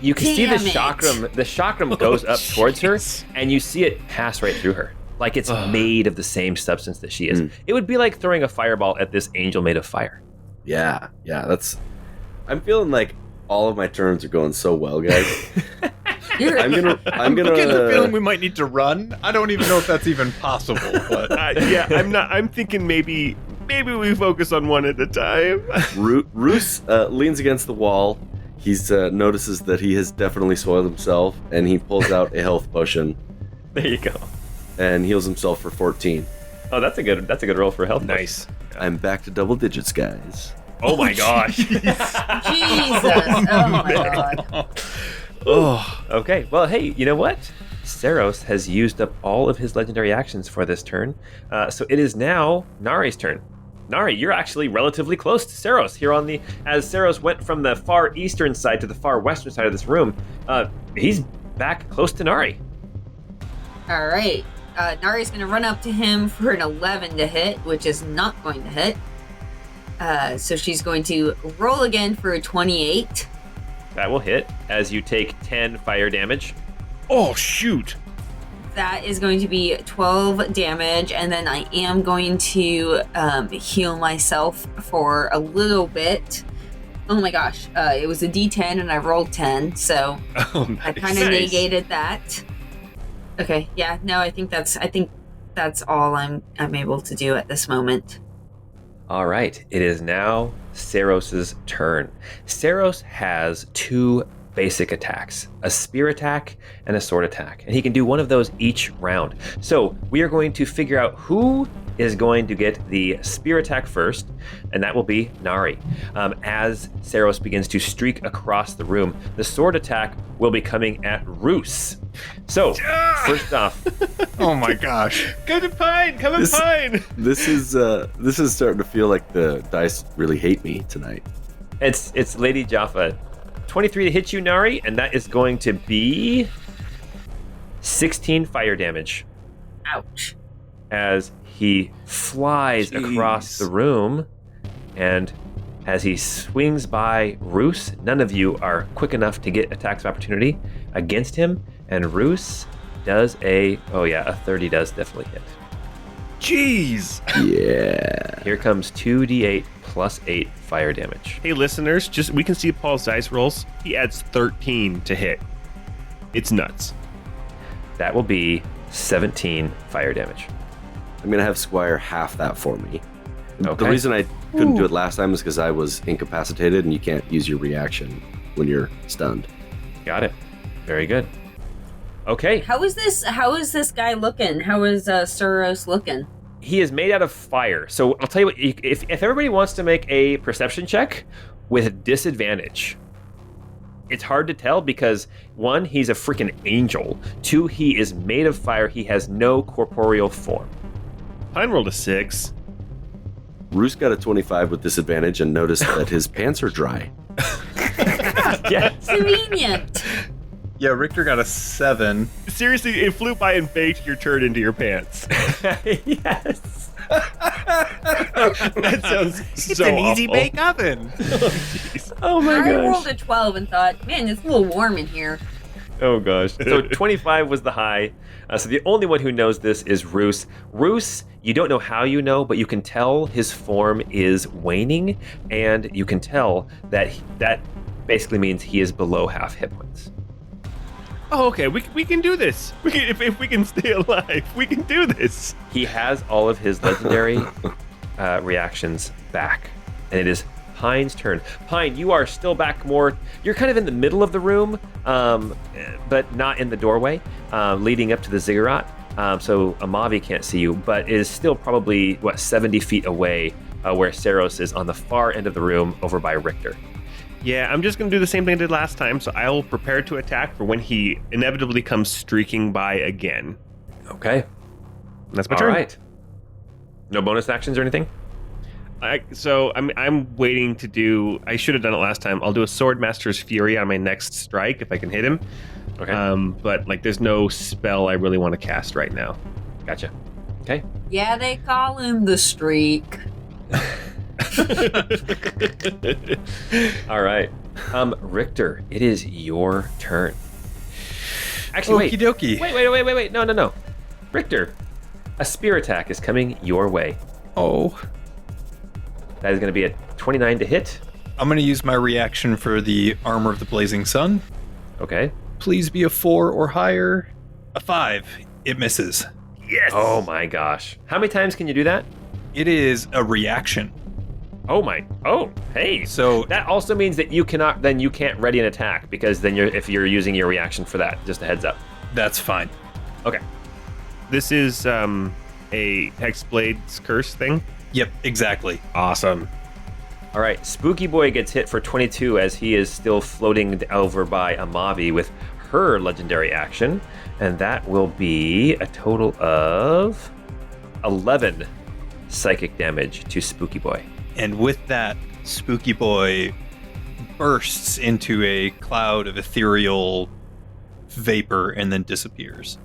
you can see the damn it. chakram. The chakram goes up towards her, jeez. and you see it pass right through her, like it's made of the same substance that she is. Mm. It would be like throwing a fireball at this angel made of fire. Yeah. That's. I'm feeling like all of my turns are going so well, guys. I'm gonna. I'm getting the feeling we might need to run. I don't even know if that's even possible. But yeah, I'm not. I'm thinking maybe we focus on one at a time. Roos leans against the wall. He's notices that he has definitely soiled himself, and he pulls out a health potion There you go. and heals himself for 14. Oh, that's a good roll for health. Nice. I'm back to double digits, guys. Oh my gosh. Jesus! Oh my god. Oh, Okay. Well, hey, you know what? Seros has used up all of his legendary actions for this turn, so it is now Nari's turn. Nari, you're actually relatively close to Seros here as Seros went from the far eastern side to the far western side of this room. He's back close to Nari. All right. Nari's going to run up to him for an 11 to hit, which is not going to hit. So she's going to roll again for a 28. That will hit as you take 10 fire damage. oh shoot. That is going to be 12 damage, and then I am going to heal myself for a little bit. Oh my gosh, it was a D10 and I rolled 10, so Oh, nice. I kind of negated that. Okay, yeah, no, I think that's all I'm able to do at this moment. All right, it is now Seros's turn. Seros has 2 basic attacks, a spear attack and a sword attack, and he can do one of those each round. So we are going to figure out who is going to get the spear attack first, and that will be Nari. As Seros begins to streak across the room, the sword attack will be coming at Roos. So first off, oh my gosh. Come to Pine. Come to This- Pine. This is starting to feel like the dice really hate me tonight. it's Lady Jaffa. 23 to hit you, Nari, and that is going to be 16 fire damage Ouch. as he flies Jeez. across the room, and as he swings by Roos, none of you are quick enough to get attacks of opportunity against him, and Roos does a 30 does definitely hit. Jeez. Yeah. Here comes 2d8 plus 8 fire damage. Hey, listeners, we can see Paul's dice rolls. He adds 13 to hit. It's nuts. That will be 17 fire damage. I'm gonna have Squire half that for me. Okay. The reason I couldn't do it last time is because I was incapacitated, and you can't use your reaction when you're stunned. Got it. Very good. Okay. How is this guy looking? How is Seros looking? He is made out of fire. So I'll tell you what, if everybody wants to make a perception check with disadvantage, it's hard to tell because 1, he's a freaking angel. 2, he is made of fire. He has no corporeal form. Pine rolled a 6. Roos got a 25 with disadvantage and noticed that his pants are dry. Yes. Convenient. Yeah, Richter got a 7. Seriously, it flew by and baked your turd into your pants. Yes. That sounds so awful. oven. Oh my I gosh. rolled a 12 and thought, man, it's a little warm in here. Oh gosh. So 25 was the high. So the only one who knows this is Roos. Roos, you don't know how you know, but you can tell his form is waning, and you can tell that that basically means he is below half hit points. Oh, okay. We can do this. We can, if we can stay alive, we can do this. He has all of his legendary reactions back, and it is Pine's turn. Pine, you are still back more. You're kind of in the middle of the room, but not in the doorway, leading up to the ziggurat. So Amavi can't see you, but is still probably 70 feet away, where Seros is on the far end of the room, over by Richter. Yeah, I'm just going to do the same thing I did last time, so I will prepare to attack for when he inevitably comes streaking by again. Okay. That's my All turn. right. No bonus actions or anything? So I'm waiting to do... I should have done it last time. I'll do a Swordmaster's Fury on my next strike if I can hit him. Okay. But there's no spell I really want to cast right now. Gotcha. Okay. Yeah, they call him the Streak. All right. Richter, it is your turn. Actually, Okie dokie. wait. No. Richter, a spear attack is coming your way. Oh. That is going to be a 29 to hit. I'm going to use my reaction for the Armor of the Blazing Sun. Okay. Please be a 4 or higher. A 5. It misses. Yes! Oh my gosh. How many times can you do that? It is a reaction. Oh, hey. So That also means that you can't ready an attack, because then if you're using your reaction for that. Just a heads up. that's fine. Okay. This is a Hexblade's Curse thing? Yep, exactly. Awesome. All right. Spooky Boy gets hit for 22 as he is still floating over by Amavi with her legendary action. And that will be a total of 11 psychic damage to Spooky Boy. And with that, Spooky Boy bursts into a cloud of ethereal vapor and then disappears.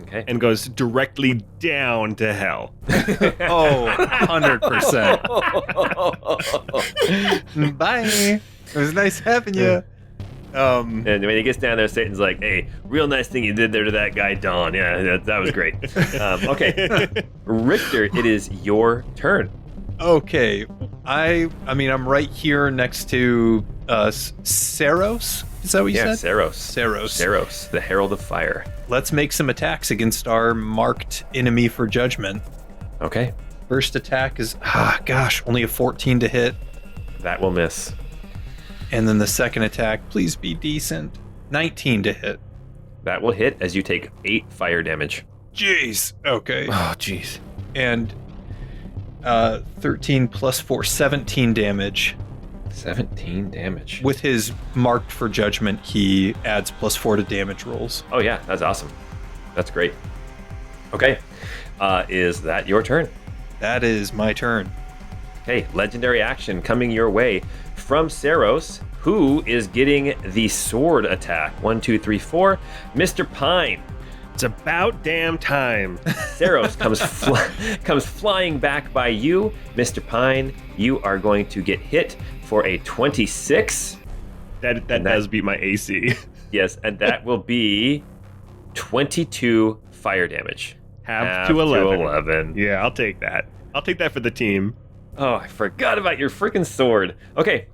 Okay. And goes directly down to hell. Oh, 100%. Bye. It was nice having you. And when he gets down there, Satan's like, "Hey, real nice thing you did there to that guy, Don. Yeah, that was great." Okay, Richter, it is your turn. Okay. I mean, I'm right here next to Seros. Is that what you said? Seros. Seros. The Herald of Fire. Let's make some attacks against our marked enemy for judgment. Okay, First attack is, only a 14 to hit. that will miss. And then the second attack, please be decent. 19 to hit. That will hit as you take 8 fire damage. Jeez. Okay. Oh, jeez. And 13 plus 4, 17 damage. 17 damage. With his marked for judgment, he adds plus 4 to damage rolls. Oh yeah, that's awesome. That's great. Okay, is that your turn? That is my turn. Okay, legendary action coming your way from Seros, who is getting the sword attack. 1, 2, 3, 4. Mr. Pine. It's about damn time. Seros comes flying back by you. Mr. Pine, you are going to get hit for a 26. That does beat my AC. Yes, and that will be 22 fire damage. Half to 11. 11. Yeah, I'll take that. I'll take that for the team. Oh, I forgot about your freaking sword. Okay.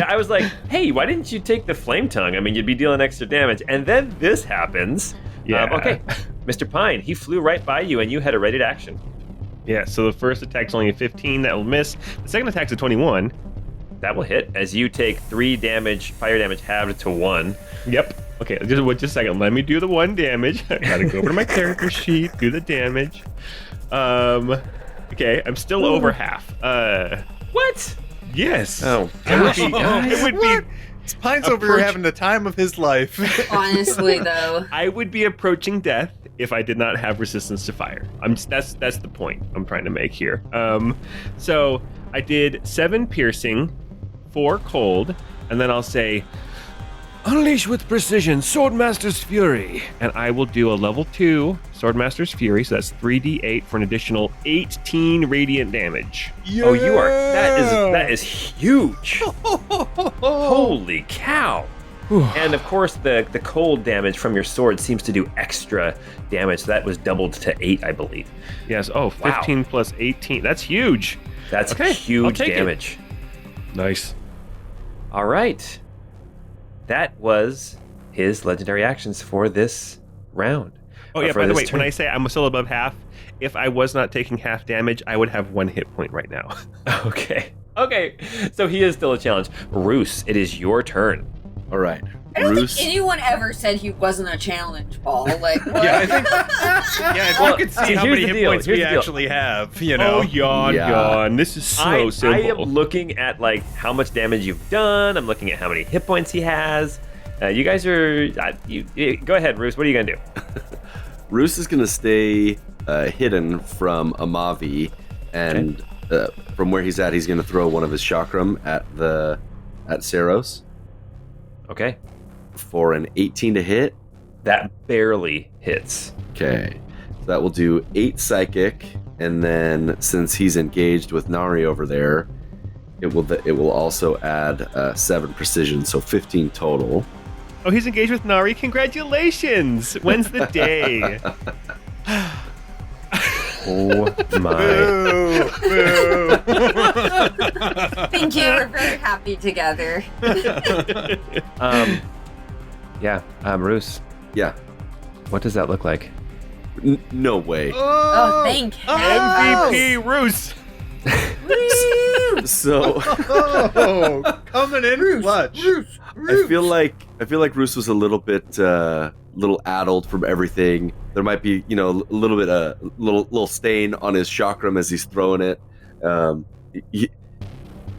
I was like, hey, why didn't you take the flame tongue? I mean, you'd be dealing extra damage. And then this happens. Yeah. Okay. Mr. Pine, he flew right by you and you had a ready to action. Yeah, so the first attack's only a 15. That will miss. The second attack's a 21. That will hit as you take 3 damage, fire damage halved to 1. Yep. Okay, just a second. Let me do the 1 damage. I gotta go over to my character sheet, do the damage. Okay, I'm still over half. What? Yes. Oh, It would gosh, be, guys. it would be Pine's over here having the time of his life. Honestly, though. I would be approaching death if I did not have resistance to fire. That's the point I'm trying to make here. So I did 7 piercing, 4 cold, and then I'll say, unleash with precision, Swordmaster's Fury. And I will do a level 2 Swordmaster's Fury, so that's 3d8 for an additional 18 radiant damage. Yeah. Oh, you are. That is huge. Holy cow. And of course, the cold damage from your sword seems to do extra damage. So that was doubled to 8, I believe. Yes. Oh, 15 plus 18. That's huge. That's Okay, I'll huge take it. damage. Nice. All right. That was his legendary actions for this round. Oh, yeah, For by the this way, turn. when I say I'm still above half, if I was not taking half damage, I would have 1 hit point right now. Okay. So he is still a challenge. Roos, it is your turn. All right. I don't Roos. think anyone ever said he wasn't a challenge, Paul. Like, what? Yeah, I think. Yeah, if Well, you could see see, how here's many the hit deal, points here's we the deal. actually have, you Oh, know. yawn. This is so I simple. am looking at like how much damage you've done. I'm looking at how many hit points he has. You guys are. Go ahead, Roos. What are you gonna do? Roos is going to stay hidden from Amavi, and from where he's at, he's going to throw one of his chakram at Seros Okay. for an 18 to hit. That barely hits. Okay, so that will do 8 psychic, and then since he's engaged with Nari over there, it will also add 7 precision, so 15 total. Oh, he's engaged with Nari. Congratulations. When's the day? Oh my. Boo, Thank you. We're very happy together. Roos, Yeah, what does that look like? no way. Oh, thank MVP Roos. Woo! So Oh, coming in clutch. I feel like Roos was a little bit little addled from everything. There might be, a little bit little stain on his chakram as he's throwing it.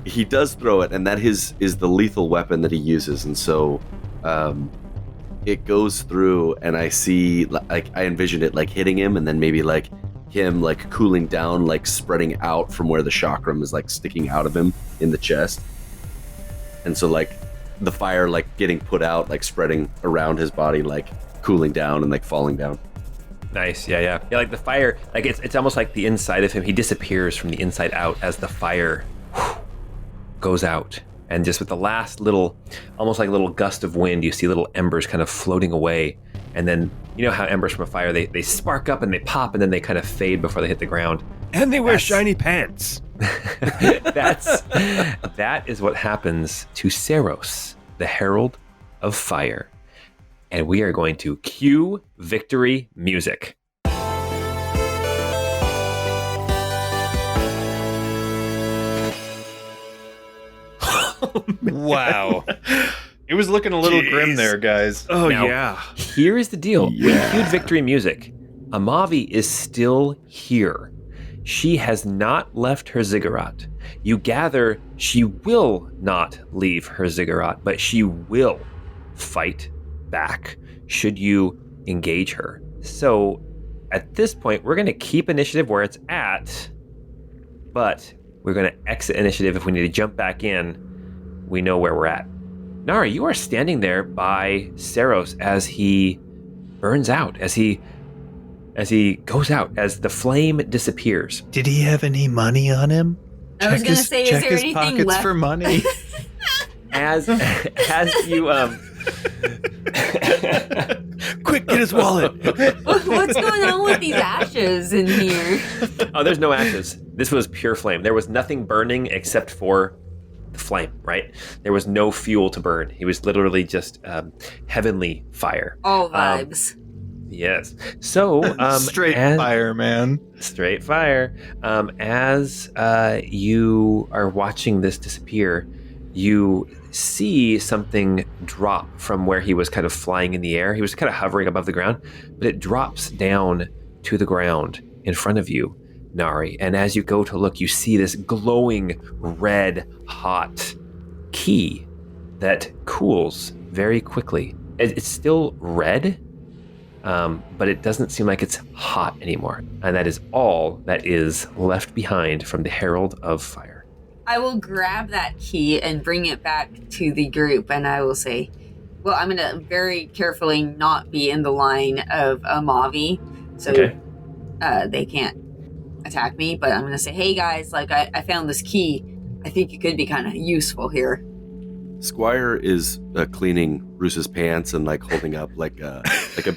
He does throw it, and that is the lethal weapon that he uses, and so it goes through, and I see, like, I envision it like hitting him, and then maybe like him like cooling down, like spreading out from where the chakram is like sticking out of him in the chest, and so like the fire like getting put out, like spreading around his body, like cooling down and like falling down. Nice. Yeah. Like the fire, like it's almost like the inside of him. He disappears from the inside out as the fire goes out. And just with the last little, almost like a little gust of wind, you see little embers kind of floating away. And then, you know how embers from a fire, they spark up and they pop and then they kind of fade before they hit the ground. And they wear That's- shiny pants. That is what happens to Seros, the Herald of Fire. And we are going to cue victory music. Wow. It was looking a little Jeez. grim there, guys. Oh, Now, yeah. Here is the deal. Yeah. We cued victory music. Amavi is still here. She has not left her ziggurat. You gather she will not leave her ziggurat, but she will fight back should you engage her. So at this point, we're going to keep initiative where it's at, but we're going to exit initiative. If we need to jump back in, we know where we're at. Nari, you are standing there by Seros as he burns out, as he goes out, as the flame disappears. Did he have any money on him? I was gonna say, is check there his anything pockets left? for money. As you Quick, get his wallet. What's going on with these ashes in here? oh, there's no ashes. This was pure flame. There was nothing burning except for the flame, right? There was no fuel to burn. He was literally just heavenly fire. All vibes. Yes. So Straight as- fire, man. Straight fire. As you are watching this disappear, you see something drop from where he was kind of flying in the air. He was kind of hovering above the ground, but it drops down to the ground in front of you, Nari. And as you go to look, you see this glowing red hot key that cools very quickly. It's still red, but it doesn't seem like it's hot anymore. And that is all that is left behind from the Herald of Fire. I will grab that key and bring it back to the group, and I will say, well, I'm going to very carefully not be in the line of Amavi, so they can't attack me, but I'm going to say, hey guys, like I found this key. I think it could be kind of useful here. Squire is cleaning Roos's pants and like holding up like a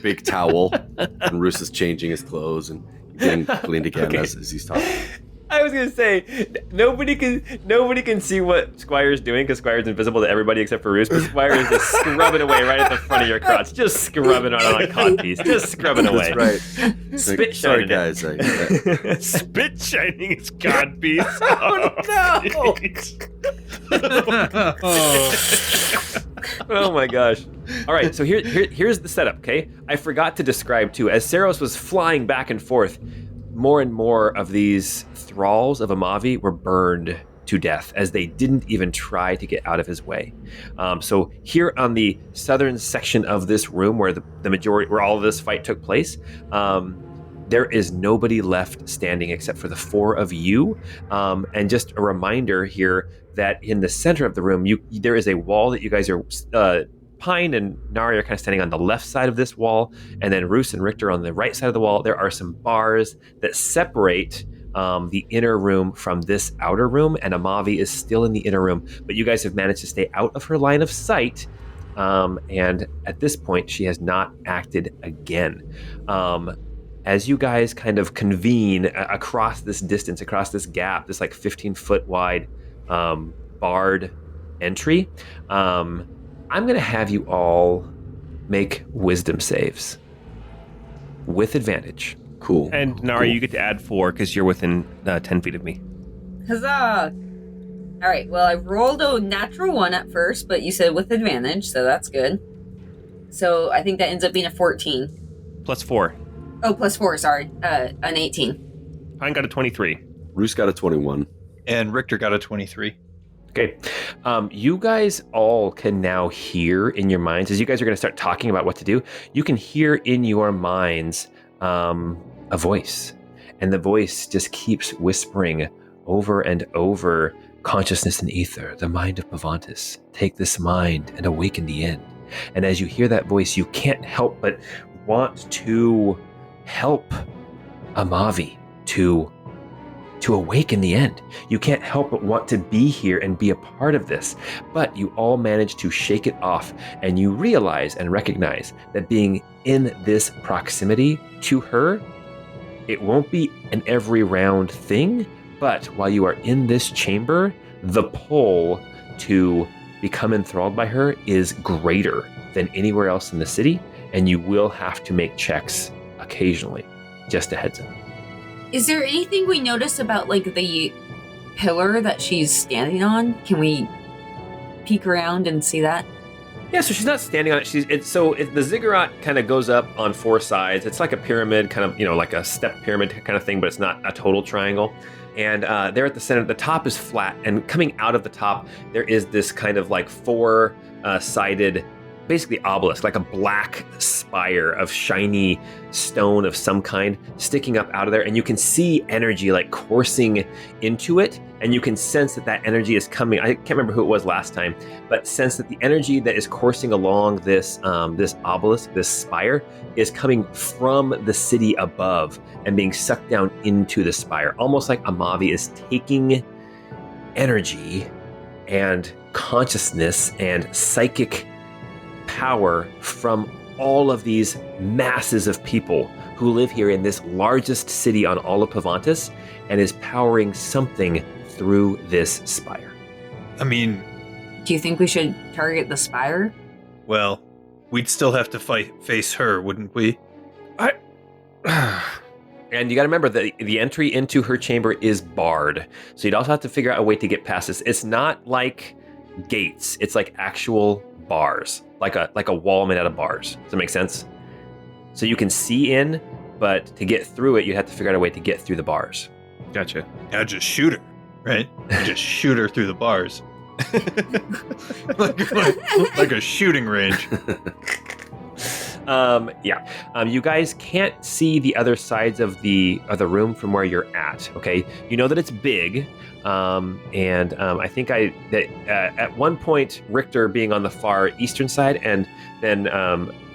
big towel, and Roos is changing his clothes and getting cleaned again as he's talking. I was gonna say nobody can see what Squire's doing because Squire's invisible to everybody except for Roos. But Squire is just scrubbing away right at the front of your crotch, just scrubbing on a codpiece, just scrubbing away. That's right. Spit like, sorry, shining guys. Spit shining his codpiece. Oh my gosh. All right, so here's the setup, okay? I forgot to describe too. As Seros was flying back and forth, more and more of these thralls of Amavi were burned to death as they didn't even try to get out of his way. So here on the southern section of this room where the majority, where all of this fight took place, there is nobody left standing except for the four of you. And just a reminder here that in the center of the room, there is a wall that you guys are, Pine and Nari are kind of standing on the left side of this wall, and then Roos and Richter on the right side of the wall. There are some bars that separate the inner room from this outer room, and Amavi is still in the inner room, but you guys have managed to stay out of her line of sight, and at this point, she has not acted again. As you guys kind of convene across this distance, across this gap, this like 15-foot wide barred entry, I'm going to have you all make wisdom saves with advantage. Cool. And Nari, you get to add 4 because you're within 10 feet of me. Huzzah! All right, well, I rolled a natural 1 at first, but you said with advantage, so that's good. So I think that ends up being a 14. Plus 4. Oh, plus 4, sorry. An 18. Pine got a 23. Roos got a 21. And Richter got a 23. Okay. You guys all can now hear in your minds, as you guys are going to start talking about what to do, you can hear in your minds a voice. And the voice just keeps whispering over and over, consciousness and ether, the mind of Pavantis. Take this mind and awaken the end. And as you hear that voice, you can't help but want to help Amavi to awaken the end. You can't help but want to be here and be a part of this, but you all manage to shake it off, and you realize and recognize that being in this proximity to her, it won't be an every round thing, but while you are in this chamber, the pull to become enthralled by her is greater than anywhere else in the city, and you will have to make checks occasionally. Just a heads up. Is there anything we notice about, like, the pillar that she's standing on? Can we peek around and see that? Yeah, so she's not standing on it. The ziggurat kind of goes up on 4 sides. It's like a pyramid, kind of, like a step pyramid kind of thing, but it's not a total triangle. And there at the center, the top is flat, and coming out of the top, there is this kind of like 4-sided, basically obelisk, like a black spire of shiny stone of some kind sticking up out of there, and you can see energy like coursing into it, and you can sense that energy is coming. I can't remember who it was last time, but sense that the energy that is coursing along this this obelisk, this spire, is coming from the city above and being sucked down into the spire, almost like Amavi is taking energy and consciousness and psychic power from all of these masses of people who live here in this largest city on all of Pavantis, and is powering something through this spire. I mean, Do you think we should target the spire? well, we'd still have to face her, wouldn't we? And you got to remember that the entry into her chamber is barred, so you'd also have to figure out a way to get past this. It's not like gates; it's like actual bars, like a wall made out of bars. Does that make sense? So you can see in, but to get through it, you have to figure out a way to get through the bars. Gotcha. Yeah, just shoot her, right? Just shoot her through the bars. like a shooting range. You guys can't see the other sides of the room from where you're at. Okay, you know that it's big, and I think that at one point Richter being on the far eastern side, and then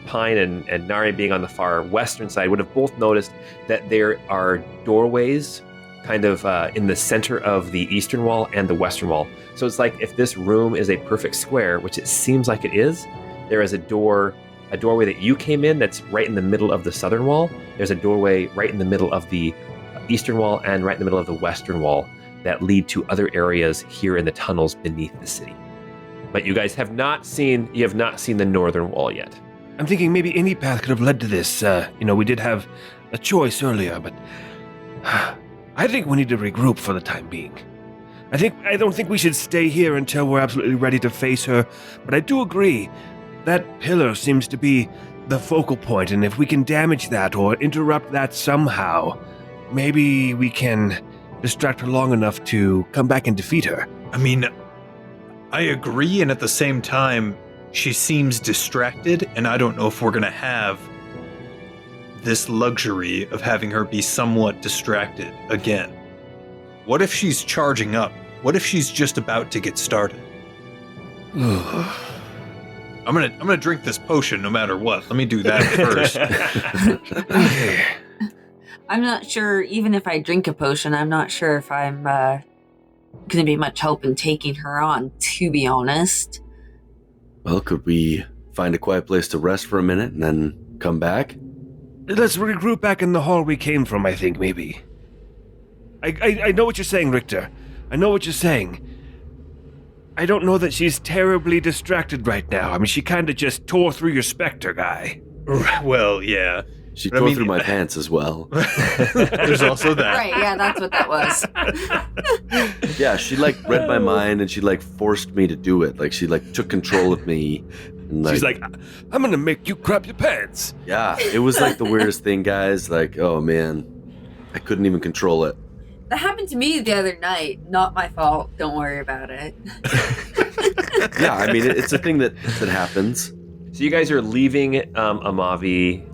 Pine and Nari being on the far western side would have both noticed that there are doorways kind of in the center of the eastern wall and the western wall. So it's like if this room is a perfect square, which it seems like it is, there is a doorway that you came in that's right in the middle of the southern wall. There's a doorway right in the middle of the eastern wall and right in the middle of the western wall that lead to other areas here in the tunnels beneath the city. But you guys have not seen the northern wall yet. I'm thinking maybe any path could have led to this. We did have a choice earlier, but I think we need to regroup for the time being. I don't think we should stay here until we're absolutely ready to face her, but I do agree that pillar seems to be the focal point, and if we can damage that or interrupt that somehow, maybe we can distract her long enough to come back and defeat her. I mean, I agree, and at the same time, she seems distracted, and I don't know if we're going to have this luxury of having her be somewhat distracted again. What if she's charging up? What if she's just about to get started? I'm gonna drink this potion no matter what. Let me do that first. Okay. I'm not sure, even if I drink a potion, I'm not sure if I'm going to be much help in taking her on, to be honest. Well, could we find a quiet place to rest for a minute and then come back? Let's regroup back in the hall we came from, I think, maybe. I know what you're saying, Richter. I know what you're saying. I don't know that she's terribly distracted right now. I mean, she kind of just tore through your Spectre guy. Well, yeah. She tore through my pants as well. There's also that. Right, yeah, that's what that was. Yeah, she read my mind and she forced me to do it. She took control of me. And, she's like, I'm gonna make you crap your pants. Yeah, it was the weirdest thing, guys. Oh man, I couldn't even control it. That happened to me the other night. Not my fault. Don't worry about it. Yeah, I mean, it's a thing that happens. So you guys are leaving Amavi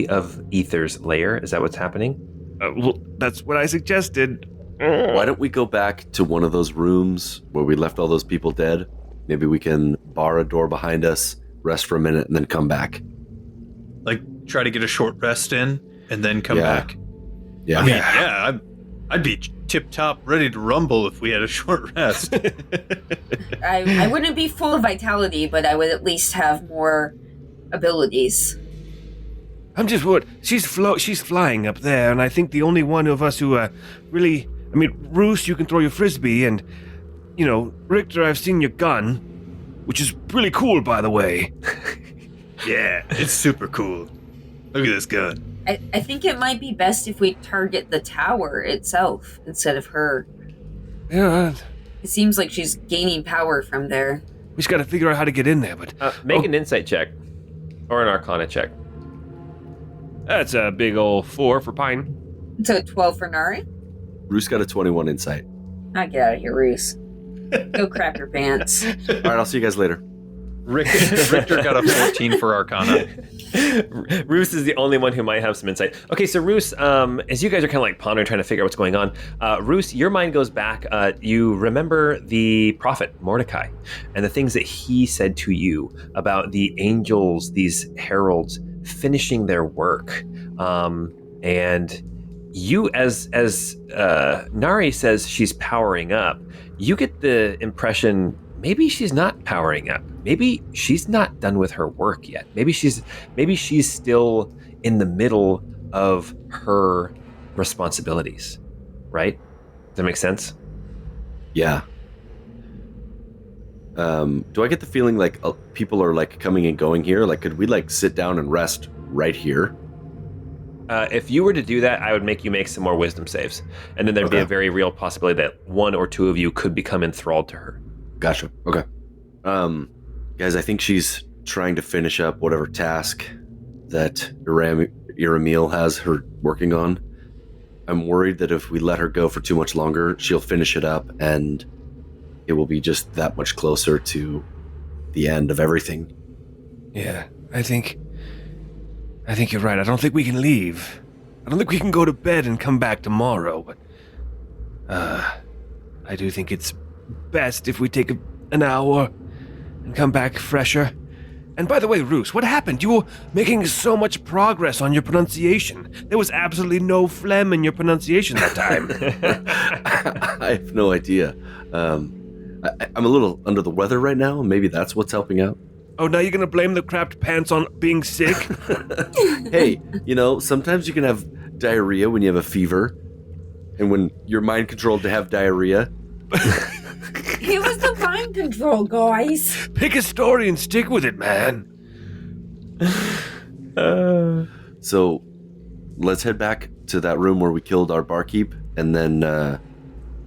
of Ether's lair. Is that what's happening? Well, that's what I suggested. Why don't we go back to one of those rooms where we left all those people dead? Maybe we can bar a door behind us, rest for a minute, and then come back. Try to get a short rest in, and then come back. Yeah. I mean, yeah, I'd be tip-top ready to rumble if we had a short rest. I wouldn't be full of vitality, but I would at least have more abilities. I'm just what she's flying up there, and I think the only one of us who really, I mean, Roos, you can throw your frisbee, and Richter, I've seen your gun, which is really cool, by the way. Yeah, it's super cool. Look at this gun. I think it might be best if we target the tower itself instead of her. Yeah, It seems like she's gaining power from there. we just got to figure out how to get in there. But Make an insight check or an Arcana check. that's a big old 4 for Pine. So 12 for Nari? Roos got a 21 insight. I'll get out of here, Roos. Go crap your pants. All right, I'll see you guys later. Richter got a 14 for Arcana. Roos is the only one who might have some insight. Okay, so Roos, as you guys are kind of pondering, trying to figure out what's going on, Roos, your mind goes back. You remember the prophet Mordecai and the things that he said to you about the angels, these heralds, finishing their work. And you, as Nari says she's powering up, you get the impression maybe she's not powering up. Maybe she's not done with her work yet. Maybe she's still in the middle of her responsibilities, right? Does that make sense? Yeah. Do I get the feeling people are coming and going here? Could we sit down and rest right here? If you were to do that, I would make you make some more wisdom saves. And then there'd be a very real possibility that one or two of you could become enthralled to her. Gotcha. Okay. Guys, I think she's trying to finish up whatever task that Iramiel has her working on. I'm worried that if we let her go for too much longer, she'll finish it up and it will be just that much closer to the end of everything. Yeah, I think you're right. I don't think we can leave. I don't think we can go to bed and come back tomorrow, but I do think it's best if we take an hour and come back fresher. And by the way, Roos, what happened? You were making so much progress on your pronunciation. There was absolutely no phlegm in your pronunciation that time. I have no idea. I'm a little under the weather right now. Maybe that's what's helping out. Oh, now you're going to blame the crapped pants on being sick? Hey, sometimes you can have diarrhea when you have a fever. And when you're mind controlled to have diarrhea. It was the mind control, guys. Pick a story and stick with it, man. So let's head back to that room where we killed our barkeep, and then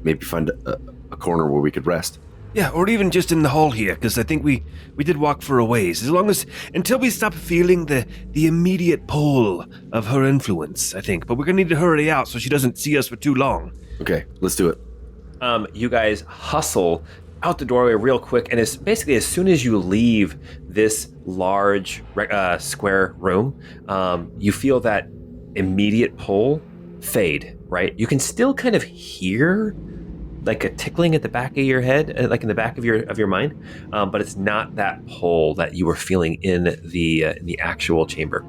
maybe find a corner where we could rest. Yeah, or even just in the hall here, because I think we did walk for a ways. Until we stop feeling the immediate pull of her influence, I think. But we're going to need to hurry out so she doesn't see us for too long. Okay, let's do it. You guys hustle out the doorway real quick, and it's basically as soon as you leave this large square room, you feel that immediate pull fade, right? You can still kind of hear like a tickling at the back of your head, like in the back of your mind, but it's not that pull that you were feeling in the actual chamber.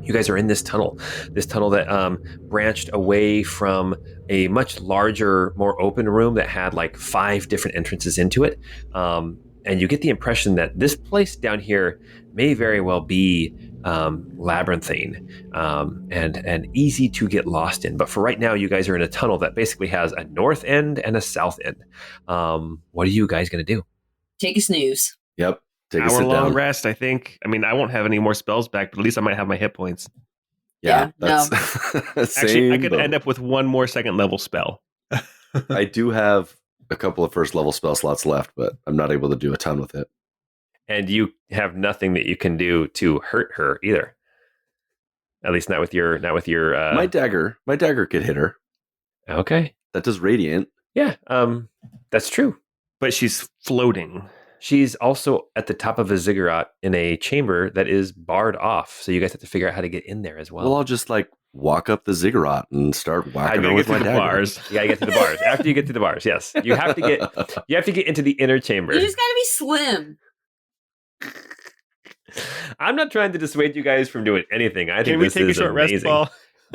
You guys are in this tunnel that branched away from a much larger, more open room that had like 5 different entrances into it. And you get the impression that this place down here may very well be labyrinthine and easy to get lost in. But for right now, you guys are in a tunnel that basically has a north end and a south end. What are you guys going to do? Take a snooze. Yep. Take a sit Hour-long down. rest, I think. I mean, I won't have any more spells back, but at least I might have my hit points. Yeah, no. that's Actually, I could same end up with one more second level spell. I do have a couple of first level spell slots left, but I'm not able to do a ton with it. And you have nothing that you can do to hurt her either. At least not with your. My dagger could hit her. Okay. That does radiant. Yeah. That's true. But she's floating. She's also at the top of a ziggurat in a chamber that is barred off. So you guys have to figure out how to get in there as well. Well, I'll just walk up the ziggurat and start whacking her get with to my the dagger. bars. You gotta get to the bars. After you get to the bars, yes. You have to get into the inner chamber. You just gotta be slim. I'm not trying to dissuade you guys from doing anything. I think Can we this take a is short amazing. rest, Paul?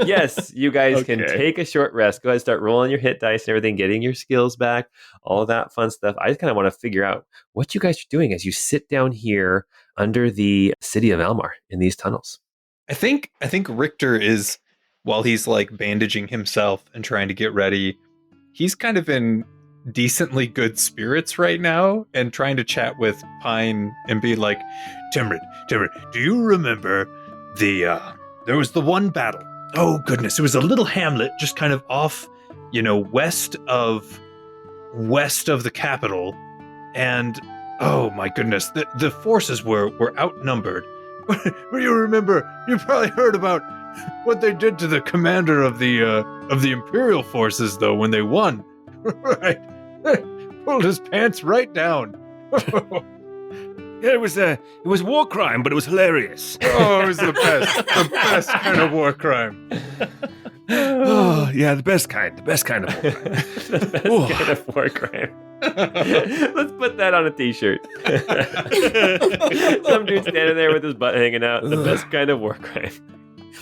Yes, you guys can Okay. take a short rest. Go ahead and start rolling your hit dice and everything, getting your skills back, all of that fun stuff. I just kind of want to figure out what you guys are doing as you sit down here under the city of Almar in these tunnels. I think Richter is, while he's bandaging himself and trying to get ready, he's kind of in decently good spirits right now and trying to chat with Pine and be like, Timrid, do you remember there was the one battle? Oh goodness, it was a little hamlet just kind of off, west of the capital, and oh my goodness, the forces were outnumbered. But you remember, you probably heard about what they did to the commander of the Imperial forces, though, when they won. Right? They pulled his pants right down. Yeah, it was war crime, but it was hilarious. Oh, it was the best kind of war crime. Oh, yeah, the best kind of war crime. The best kind of war crime. Let's put that on a t-shirt. Some dude standing there with his butt hanging out. The best kind of war crime.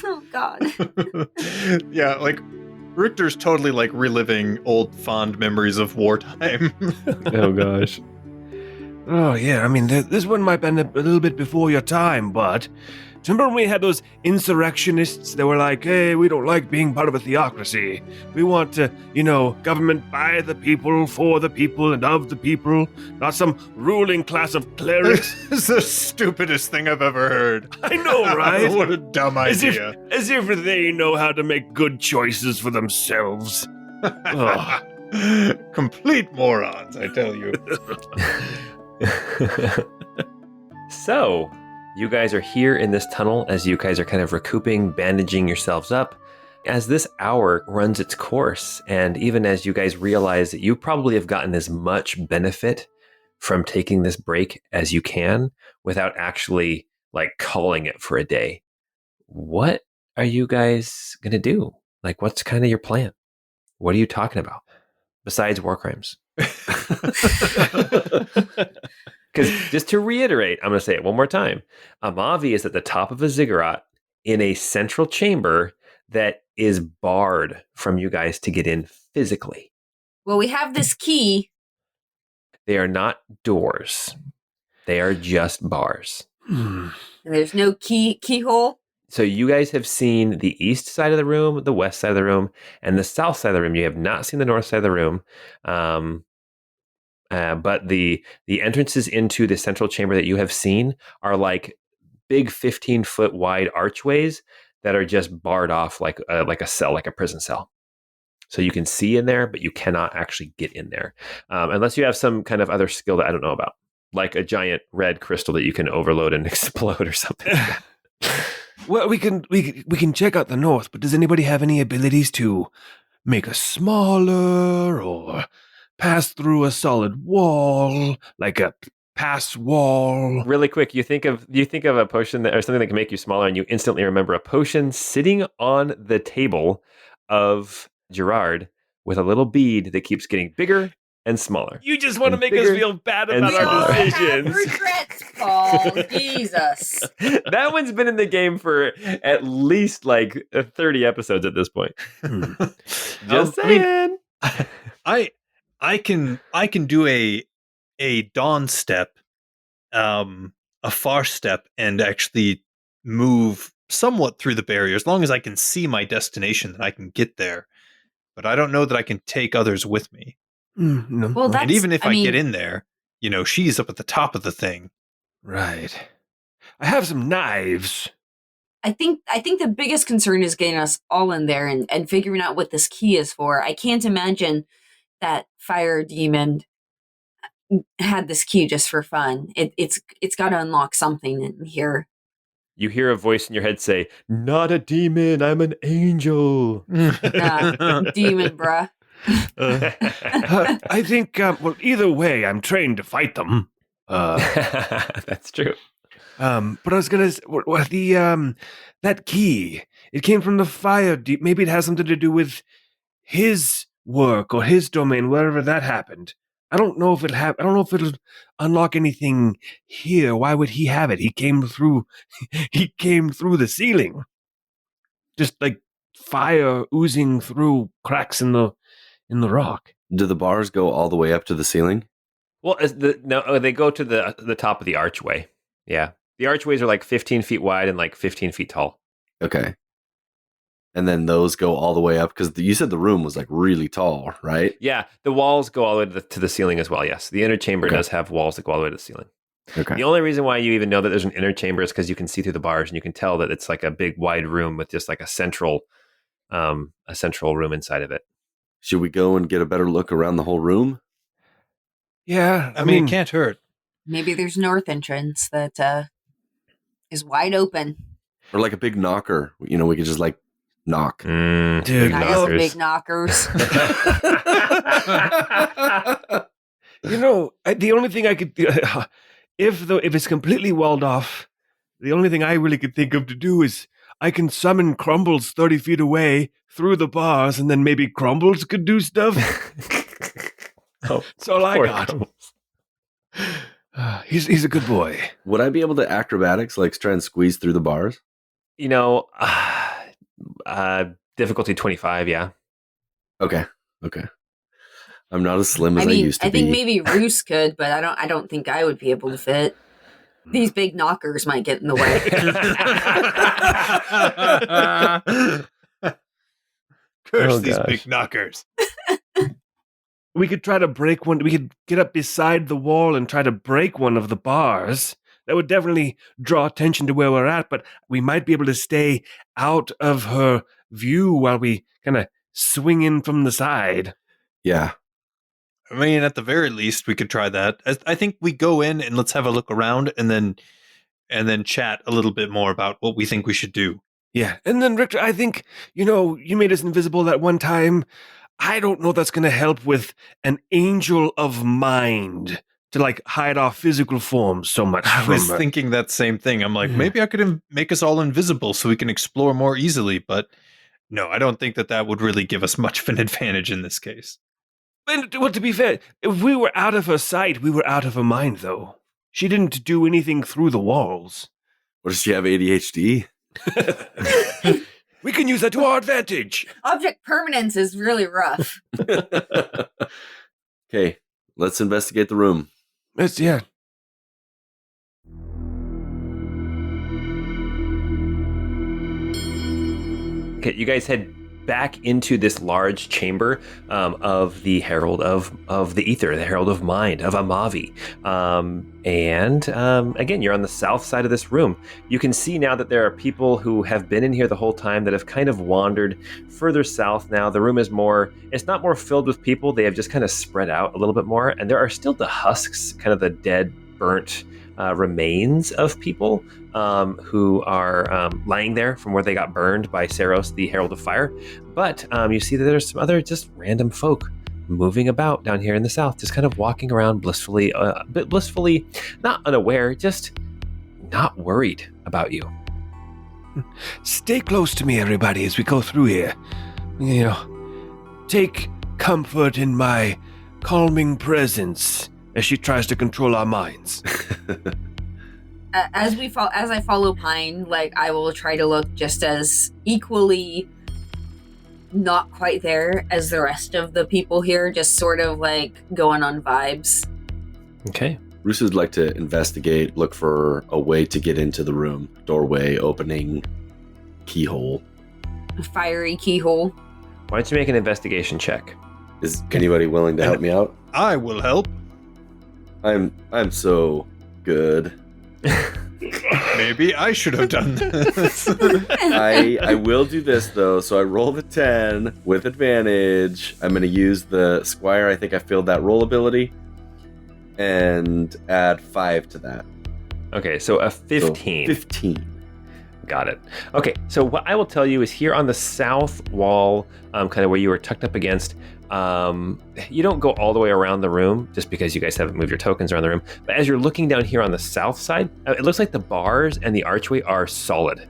Oh, God. Yeah, Richter's totally reliving old fond memories of wartime. Oh, gosh. Oh, yeah, I mean, this one might have been a little bit before your time, but remember when we had those insurrectionists that were like, hey, we don't like being part of a theocracy. We want to, government by the people, for the people, and of the people, not some ruling class of clerics. This is the stupidest thing I've ever heard. I know, right? What a dumb idea. As if they know how to make good choices for themselves. Ugh. Complete morons, I tell you. So, you guys are here in this tunnel as you guys are kind of recouping, bandaging yourselves up. As this hour runs its course, and even as you guys realize that you probably have gotten as much benefit from taking this break as you can without actually like calling it for a day, what are you guys going to do? Like, what's kind of your plan? What are you talking about besides war crimes? Because just to reiterate, I'm going to say it one more time. Amavi is at the top of a ziggurat in a central chamber that is barred from you guys to get in physically. Well, we have this key. They are not doors. They are just bars. And there's no keyhole. So you guys have seen the east side of the room, the west side of the room, and the south side of the room. You have not seen the north side of the room. But the entrances into the central chamber that you have seen are like big 15-foot wide archways that are just barred off like a cell, like a prison cell. So you can see in there, but you cannot actually get in there unless you have some kind of other skill that I don't know about, like a giant red crystal that you can overload and explode or something. Well, we can check out the north, but does anybody have any abilities to make us smaller or pass through a solid wall, like a pass wall? Really quick, you think of a potion that, or something that can make you smaller, and you instantly remember a potion sitting on the table of Gerard with a little bead that keeps getting bigger and smaller. You just want to And make us bigger feel bad and about our smaller. decisions. Regrets, Paul. Jesus. That one's been in the game for at least like 30 episodes at this point. Just saying. I can do a dawn step, a far step, and actually move somewhat through the barrier. As long as I can see my destination, then I can get there. But I don't know that I can take others with me. No. Well, that's, And even if I I mean, get in there, she's up at the top of the thing. Right. I have some knives. I think the biggest concern is getting us all in there and figuring out what this key is for. I can't imagine that fire demon had this key just for fun. It's got to unlock something in here. You hear a voice in your head say, "Not a demon, I'm an angel." Demon, bruh. I think, well, either way, I'm trained to fight them. That's true. But I was gonna that key. It came from the fire. Maybe it has something to do with his work or his domain, wherever that happened. I don't know if I don't know if it'll unlock anything here. Why would he have it? He came through. He came through the ceiling, just like fire oozing through cracks in the rock. Do the bars go all the way up to the ceiling? Well, they go to the top of the archway. Yeah. The archways are like 15 feet wide and like 15 feet tall. Okay. And then those go all the way up? Because you said the room was like really tall, right? Yeah. The walls go all the way to the ceiling as well, yes. The inner chamber does have walls that go all the way to the ceiling. Okay. The only reason why you even know that there's an inner chamber is because you can see through the bars and you can tell that it's like a big wide room with just like a central room inside of it. Should we go and get a better look around the whole room? Yeah. I mean, it can't hurt. Maybe there's north entrance that is wide open. Or like a big knocker? We could just like knock. Dude, Big I knockers. love big knockers. The only thing I could, if it's completely walled off, the only thing I really could think of to do is I can summon Crumbles 30 feet away through the bars, and then maybe Crumbles could do stuff. That's all I Poor got. Crumbles. He's a good boy. Would I be able to acrobatics, like try and squeeze through the bars? Difficulty 25, yeah. Okay. I'm not as slim as I used to I be. think maybe Roos could, but I don't think I would be able to fit. These big knockers might get in the way. Curse these gosh. big knockers. We could try to break one. We could get up beside the wall and try to break one of the bars. That would definitely draw attention to where we're at, but we might be able to stay out of her view while we kind of swing in from the side. Yeah. I mean, at the very least, we could try that. I think we go in and let's have a look around, and then chat a little bit more about what we think we should do. Yeah, and then Richter, I think, you made us invisible that one time. I don't know that's going to help with an Angel of Mind to, hide our physical forms so much I was from... thinking that same thing. I'm like, maybe I could make us all invisible so we can explore more easily, but no, I don't think that would really give us much of an advantage in this case. Well, to be fair, if we were out of her sight, we were out of her mind, though. She didn't do anything through the walls. Or does she have ADHD? We can use that to our advantage. Object permanence is really rough. Okay, let's investigate the room. Yeah. Okay, you guys head back into this large chamber of the Herald of the Ether, the Herald of Mind, of Amavi. Again, you're on the south side of this room. You can see now that there are people who have been in here the whole time that have kind of wandered further south now. The room is it's not more filled with people. They have just kind of spread out a little bit more. And there are still the husks, kind of the dead, burnt remains of people who are lying there from where they got burned by Seros, the Herald of Fire. But you see that there's some other just random folk moving about down here in the south, just kind of walking around blissfully, not unaware, just not worried about you. Stay close to me, everybody, as we go through here. Take comfort in my calming presence as she tries to control our minds. As I follow Pine, I will try to look just as equally not quite there as the rest of the people here, just sort of going on vibes. Okay. Bruce would like to investigate, look for a way to get into the room. Doorway, opening, keyhole. A fiery keyhole. Why don't you make an investigation check? Is anybody willing to help me out? I will help. I'm so good. Maybe I should have done this. I will do this though. So I roll the 10 with advantage. I'm going to use the Squire. I think I filled that roll ability and add 5 to that. Okay, so a 15. So 15. Got it. Okay, so what I will tell you is here on the south wall, kind of where you were tucked up against, you don't go all the way around the room just because you guys haven't moved your tokens around the room. But as you're looking down here on the south side, it looks like the bars and the archway are solid,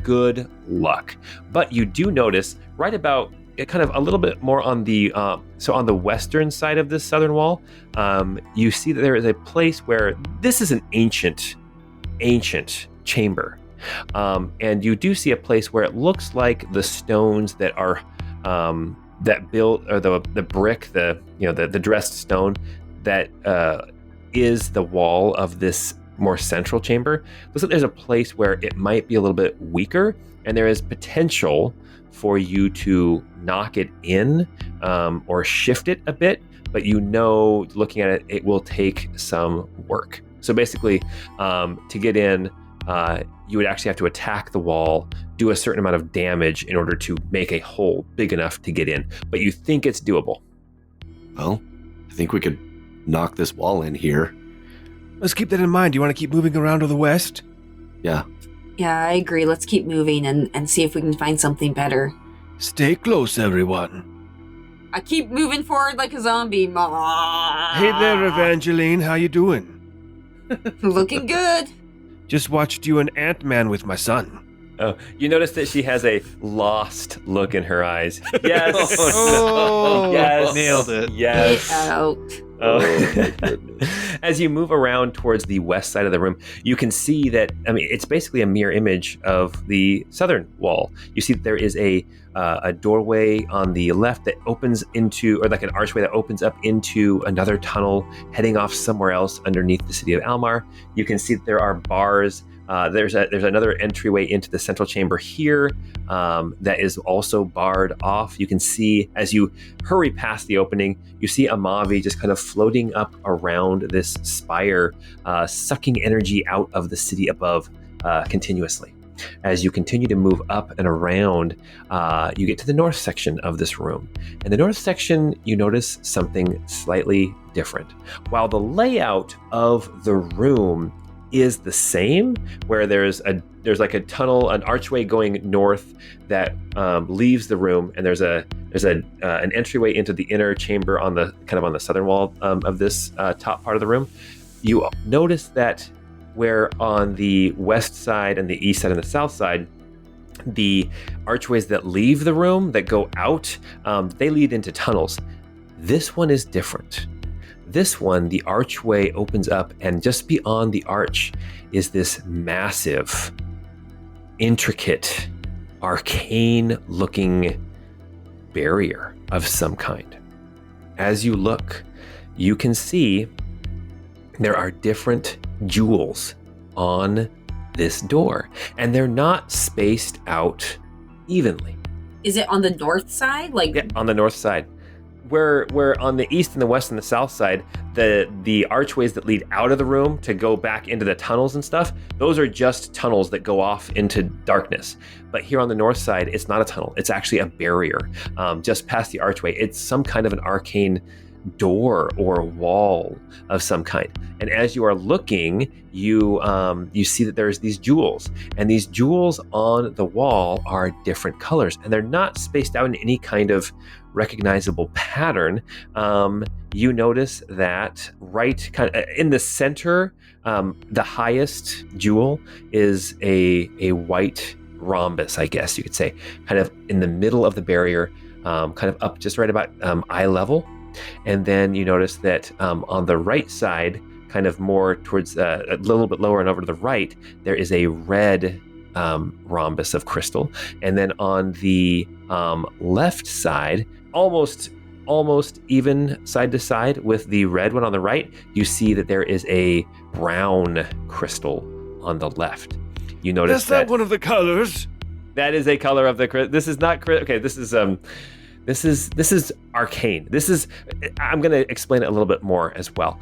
good luck. But you do notice right about kind of a little bit more on the on the western side of this southern wall, you see that there is a place where this is an ancient chamber. And you do see a place where it looks like the stones that are that built, or the brick, the dressed stone that is the wall of this more central chamber. Looks like there's a place where it might be a little bit weaker, and there is potential for you to knock it in or shift it a bit. But looking at it, it will take some work. So basically, to get in, you would actually have to attack the wall, do a certain amount of damage in order to make a hole big enough to get in. But you think it's doable. Well, I think we could knock this wall in here. Let's keep that in mind. Do you want to keep moving around to the west? Yeah. Yeah, I agree. Let's keep moving and see if we can find something better. Stay close, everyone. I keep moving forward like a zombie. Hey there, Evangeline. How you doing? Looking good. Just watched you and Ant-Man with my son. Oh, you notice that she has a lost look in her eyes. Yes. Oh, yes. Nailed it. Yes. Get out. Oh, my goodness. As you move around towards the west side of the room, you can see that, it's basically a mirror image of the southern wall. You see that there is a doorway on the left that opens into, or like an archway that opens up into another tunnel heading off somewhere else underneath the city of Almar. You can see that there are bars. There's another entryway into the central chamber here that is also barred off. You can see, as you hurry past the opening, you see Amavi just kind of floating up around this spire, sucking energy out of the city above continuously. As you continue to move up and around, you get to the north section of this room. In the north section, you notice something slightly different. While the layout of the room is the same, where there's like a tunnel, an archway going north that leaves the room, and there's an entryway into the inner chamber on the southern wall of this top part of the room. You notice that where on the west side and the east side and the south side, the archways that leave the room that go out, they lead into tunnels. This one is different. This one, the archway opens up, and just beyond the arch is this massive, intricate, arcane-looking barrier of some kind. As you look, you can see there are different jewels on this door, and they're not spaced out evenly. Is it on the north side? Yeah, on the north side. Where on the east and the west and the south side, the archways that lead out of the room to go back into the tunnels and stuff, those are just tunnels that go off into darkness. But here on the north side, it's not a tunnel. It's actually a barrier just past the archway. It's some kind of an arcane door or wall of some kind. And as you are looking, you see that there's these jewels, and these jewels on the wall are different colors, and they're not spaced out in any kind of recognizable pattern. You notice that right kind of in the center, the highest jewel is a white rhombus, I guess you could say, kind of in the middle of the barrier, kind of up just right about eye level. And then you notice that on the right side, kind of more towards a little bit lower and over to the right, there is a red rhombus of crystal. And then on the left side, almost even side to side with the red one on the right, you see that there is a brown crystal on the left. You notice Is that one of the colors? That is a color of the. This is not. Okay, this is arcane. I'm going to explain it a little bit more as well.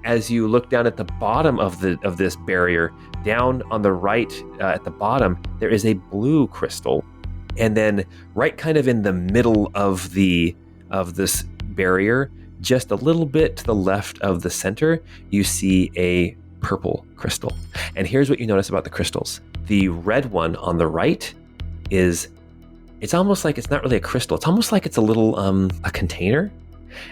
As you look down at the bottom of this barrier, down on the right at the bottom, there is a blue crystal, and then right kind of in the middle of this barrier, just a little bit to the left of the center, you see a purple crystal. And here's what you notice about the crystals: the red one on the right it's almost like it's not really a crystal. It's almost like it's a little a container,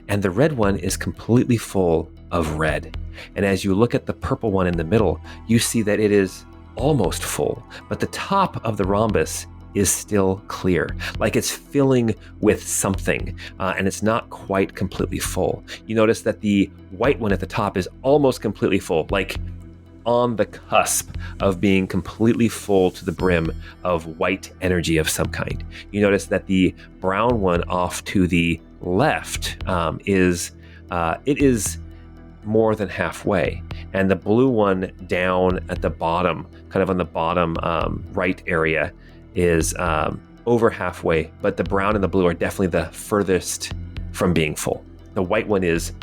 and the red one is completely full of red. And as you look at the purple one in the middle, you see that it is almost full, but the top of the rhombus is still clear, like it's filling with something, and it's not quite completely full. You notice that the white one at the top is almost completely full, like on the cusp of being completely full to the brim of white energy of some kind. You notice that the brown one off to the left is more than halfway, and the blue one down at the bottom, kind of on the bottom right area, is over halfway, but the brown and the blue are definitely the furthest from being full. The white one is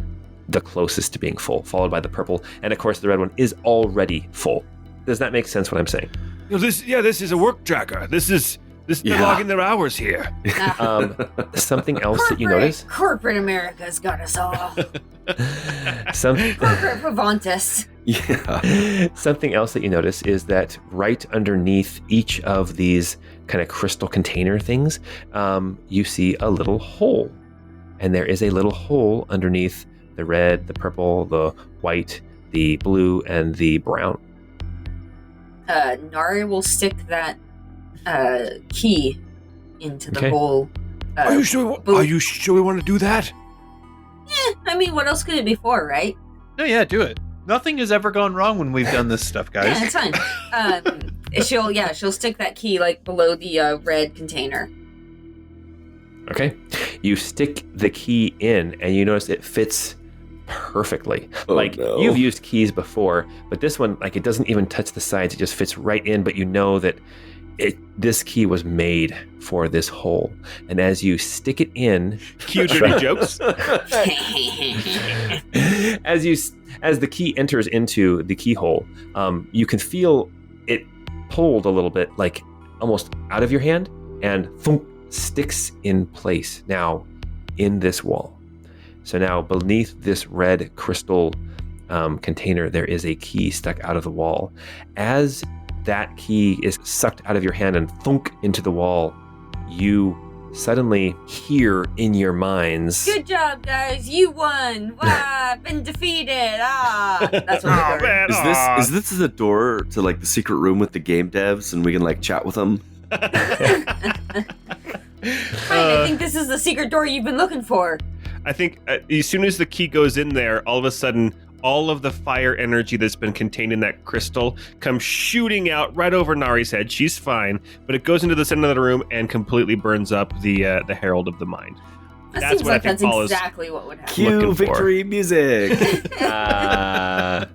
the closest to being full, followed by the purple, and of course the red one is already full. Does that make sense what I'm saying? This is a work tracker. They're logging their hours here. Something else that you notice? Corporate America's got us all. Corporate Pavontus. Yeah. Something else that you notice is that right underneath each of these kind of crystal container things, you see a little hole. And there is a little hole underneath the red, the purple, the white, the blue, and the brown. Nari will stick that key into the hole. Are you sure we want to do that? Yeah, I mean, what else could it be for, right? No, yeah, do it. Nothing has ever gone wrong when we've done this stuff, guys. Yeah, it's fine. She'll stick that key like below the red container. Okay. You stick the key in, and you notice it fits perfectly. No. You've used keys before, but this one, it doesn't even touch the sides. It just fits right in, but you know that this key was made for this hole. And as you stick it in, Cue dirty jokes. as the key enters into the keyhole, you can feel it pulled a little bit, like almost out of your hand, and thump, sticks in place now in this wall. So now beneath this red crystal container, there is a key stuck out of the wall. As that key is sucked out of your hand and thunk into the wall, you suddenly hear in your minds, Good job, guys. You won. Wow, been defeated. That's what I heard. Is this the door to like the secret room with the game devs, and we can like chat with them? I think this is the secret door you've been looking for. I think as soon as the key goes in there, all of a sudden, all of the fire energy that's been contained in that crystal comes shooting out right over Nari's head. She's fine, but it goes into the center of the room and completely burns up the Herald of the Mind. That seems like that's exactly what would happen. Cue victory music. That's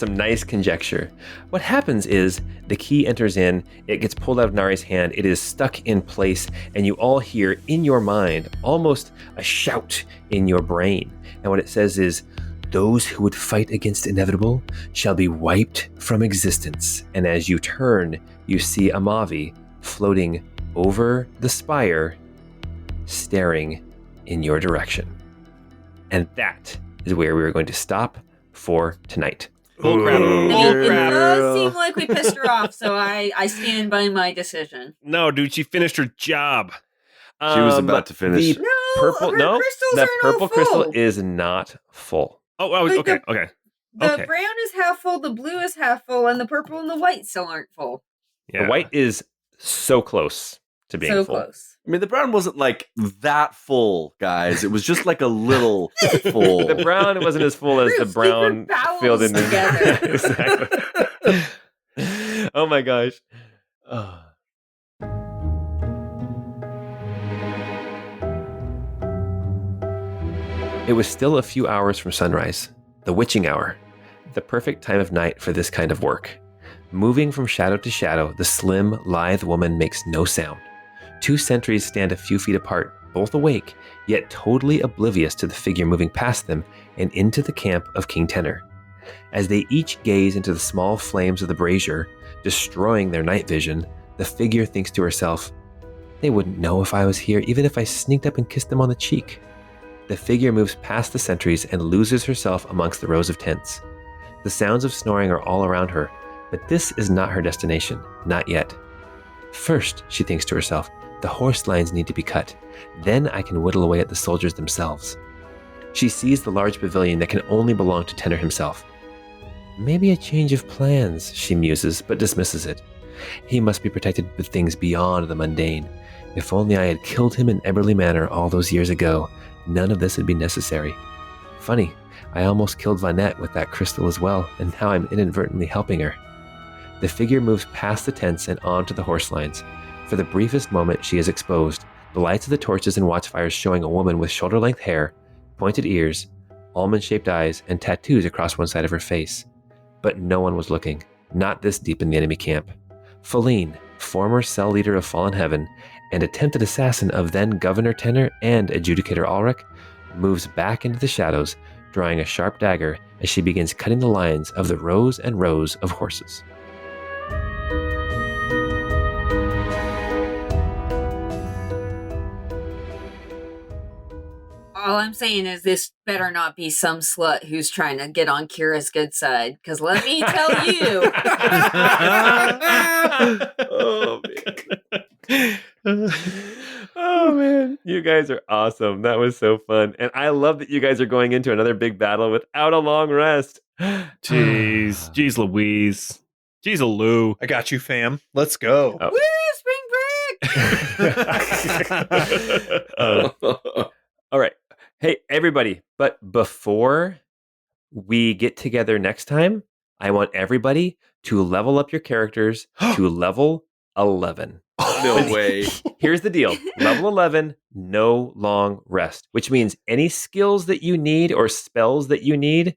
some nice conjecture. What happens is the key enters in, it gets pulled out of Nari's hand, it is stuck in place, and you all hear in your mind almost a shout in your brain. And what it says is, those who would fight against inevitable shall be wiped from existence. And as you turn, you see Amavi floating over the spire, staring in your direction. And that is where we are going to stop for tonight. Bull crap. It does seem like we pissed her off, so I stand by my decision. No, dude, she finished her job. She was about to finish. No, her crystals the are purple not crystal full. is not full. Oh, Like okay. The brown is half full, the blue is half full, and the purple and the white still aren't full. Yeah. The white is so close to being So full. close. I mean, the brown wasn't like that full, guys. It was just like a little full. The brown wasn't as full as the Bruce, brown keep your bowels filled in together. Exactly. Oh my gosh. Oh. It was still a few hours from sunrise, the witching hour, the perfect time of night for this kind of work. Moving from shadow to shadow, the slim, lithe woman makes no sound. 2 sentries stand a few feet apart, both awake, yet totally oblivious to the figure moving past them and into the camp of King Tenor. As they each gaze into the small flames of the brazier, destroying their night vision, the figure thinks to herself, they wouldn't know if I was here, even if I sneaked up and kissed them on the cheek. The figure moves past the sentries and loses herself amongst the rows of tents. The sounds of snoring are all around her, but this is not her destination, not yet. First, she thinks to herself, the horse lines need to be cut. Then I can whittle away at the soldiers themselves. She sees the large pavilion that can only belong to Tenor himself. Maybe a change of plans, she muses, but dismisses it. He must be protected with things beyond the mundane. If only I had killed him in Eberly Manor all those years ago, none of this would be necessary. Funny, I almost killed Vanette with that crystal as well, and now I'm inadvertently helping her. The figure moves past the tents and onto the horse lines. For the briefest moment, she is exposed, the lights of the torches and watchfires showing a woman with shoulder-length hair, pointed ears, almond-shaped eyes, and tattoos across one side of her face. But no one was looking, not this deep in the enemy camp. Feline, former cell leader of Fallen Heaven, and attempted assassin of then Governor Tenor and Adjudicator Ulrich, moves back into the shadows, drawing a sharp dagger as she begins cutting the lines of the rows and rows of horses. All I'm saying is this better not be some slut who's trying to get on Kira's good side, because let me tell you. Oh, man. Oh, man. You guys are awesome. That was so fun. And I love that you guys are going into another big battle without a long rest. Jeez Louise. Jeez Lou. I got you, fam. Let's go. Oh. Woo, spring break! All right. Hey, everybody. But before we get together next time, I want everybody to level up your characters to level 11. No way. Here's the deal. Level 11, no long rest, which means any skills that you need or spells that you need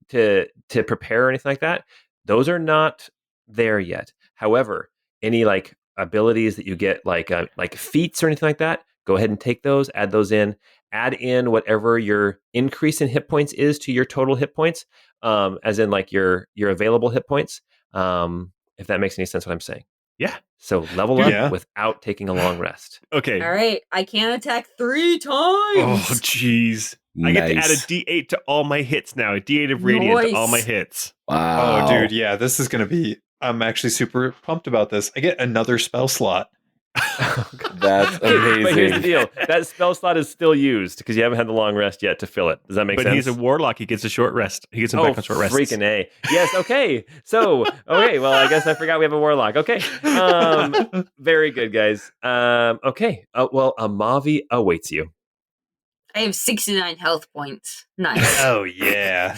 to prepare or anything like that, those are not there yet. However, any like abilities that you get like feats or anything like that, go ahead and take those, add those in. Add in whatever your increase in hit points is to your total hit points, as in like your available hit points, if that makes any sense what I'm saying. Yeah. So level up without taking a long rest. Okay. All right, I can attack 3 times. Oh, jeez. I get to add a Nice. D8 to all my hits now. A D8 of radiant to all my Nice. hits. Wow. Oh, dude, yeah, this is going to be. I'm actually super pumped about this. I get another spell slot. That's amazing. But here's the deal: that spell slot is still used because you haven't had the long rest yet to fill it. Does that make But sense? he's a warlock. He gets a short rest. He gets him back on short rest. Freaking A. Yes, okay. So, okay, well, I guess I forgot we have a warlock. Okay. Very good, guys. Okay. Well, Amavi awaits you. I have 69 health points. Nice. Oh, yeah.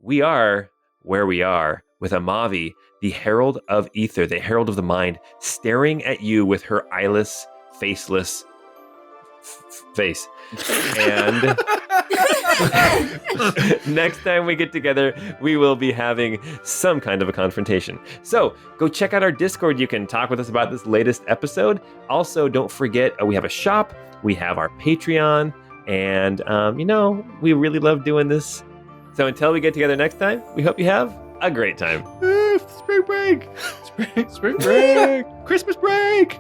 We are where we are with Amavi, the Herald of Ether, the Herald of the Mind, staring at you with her eyeless, faceless face. And next time we get together, we will be having some kind of a confrontation. So go check out our Discord. You can talk with us about this latest episode. Also, don't forget, we have a shop, we have our Patreon, and, we really love doing this. So until we get together next time, we hope you have a great time. Spring break. Spring break. Christmas break.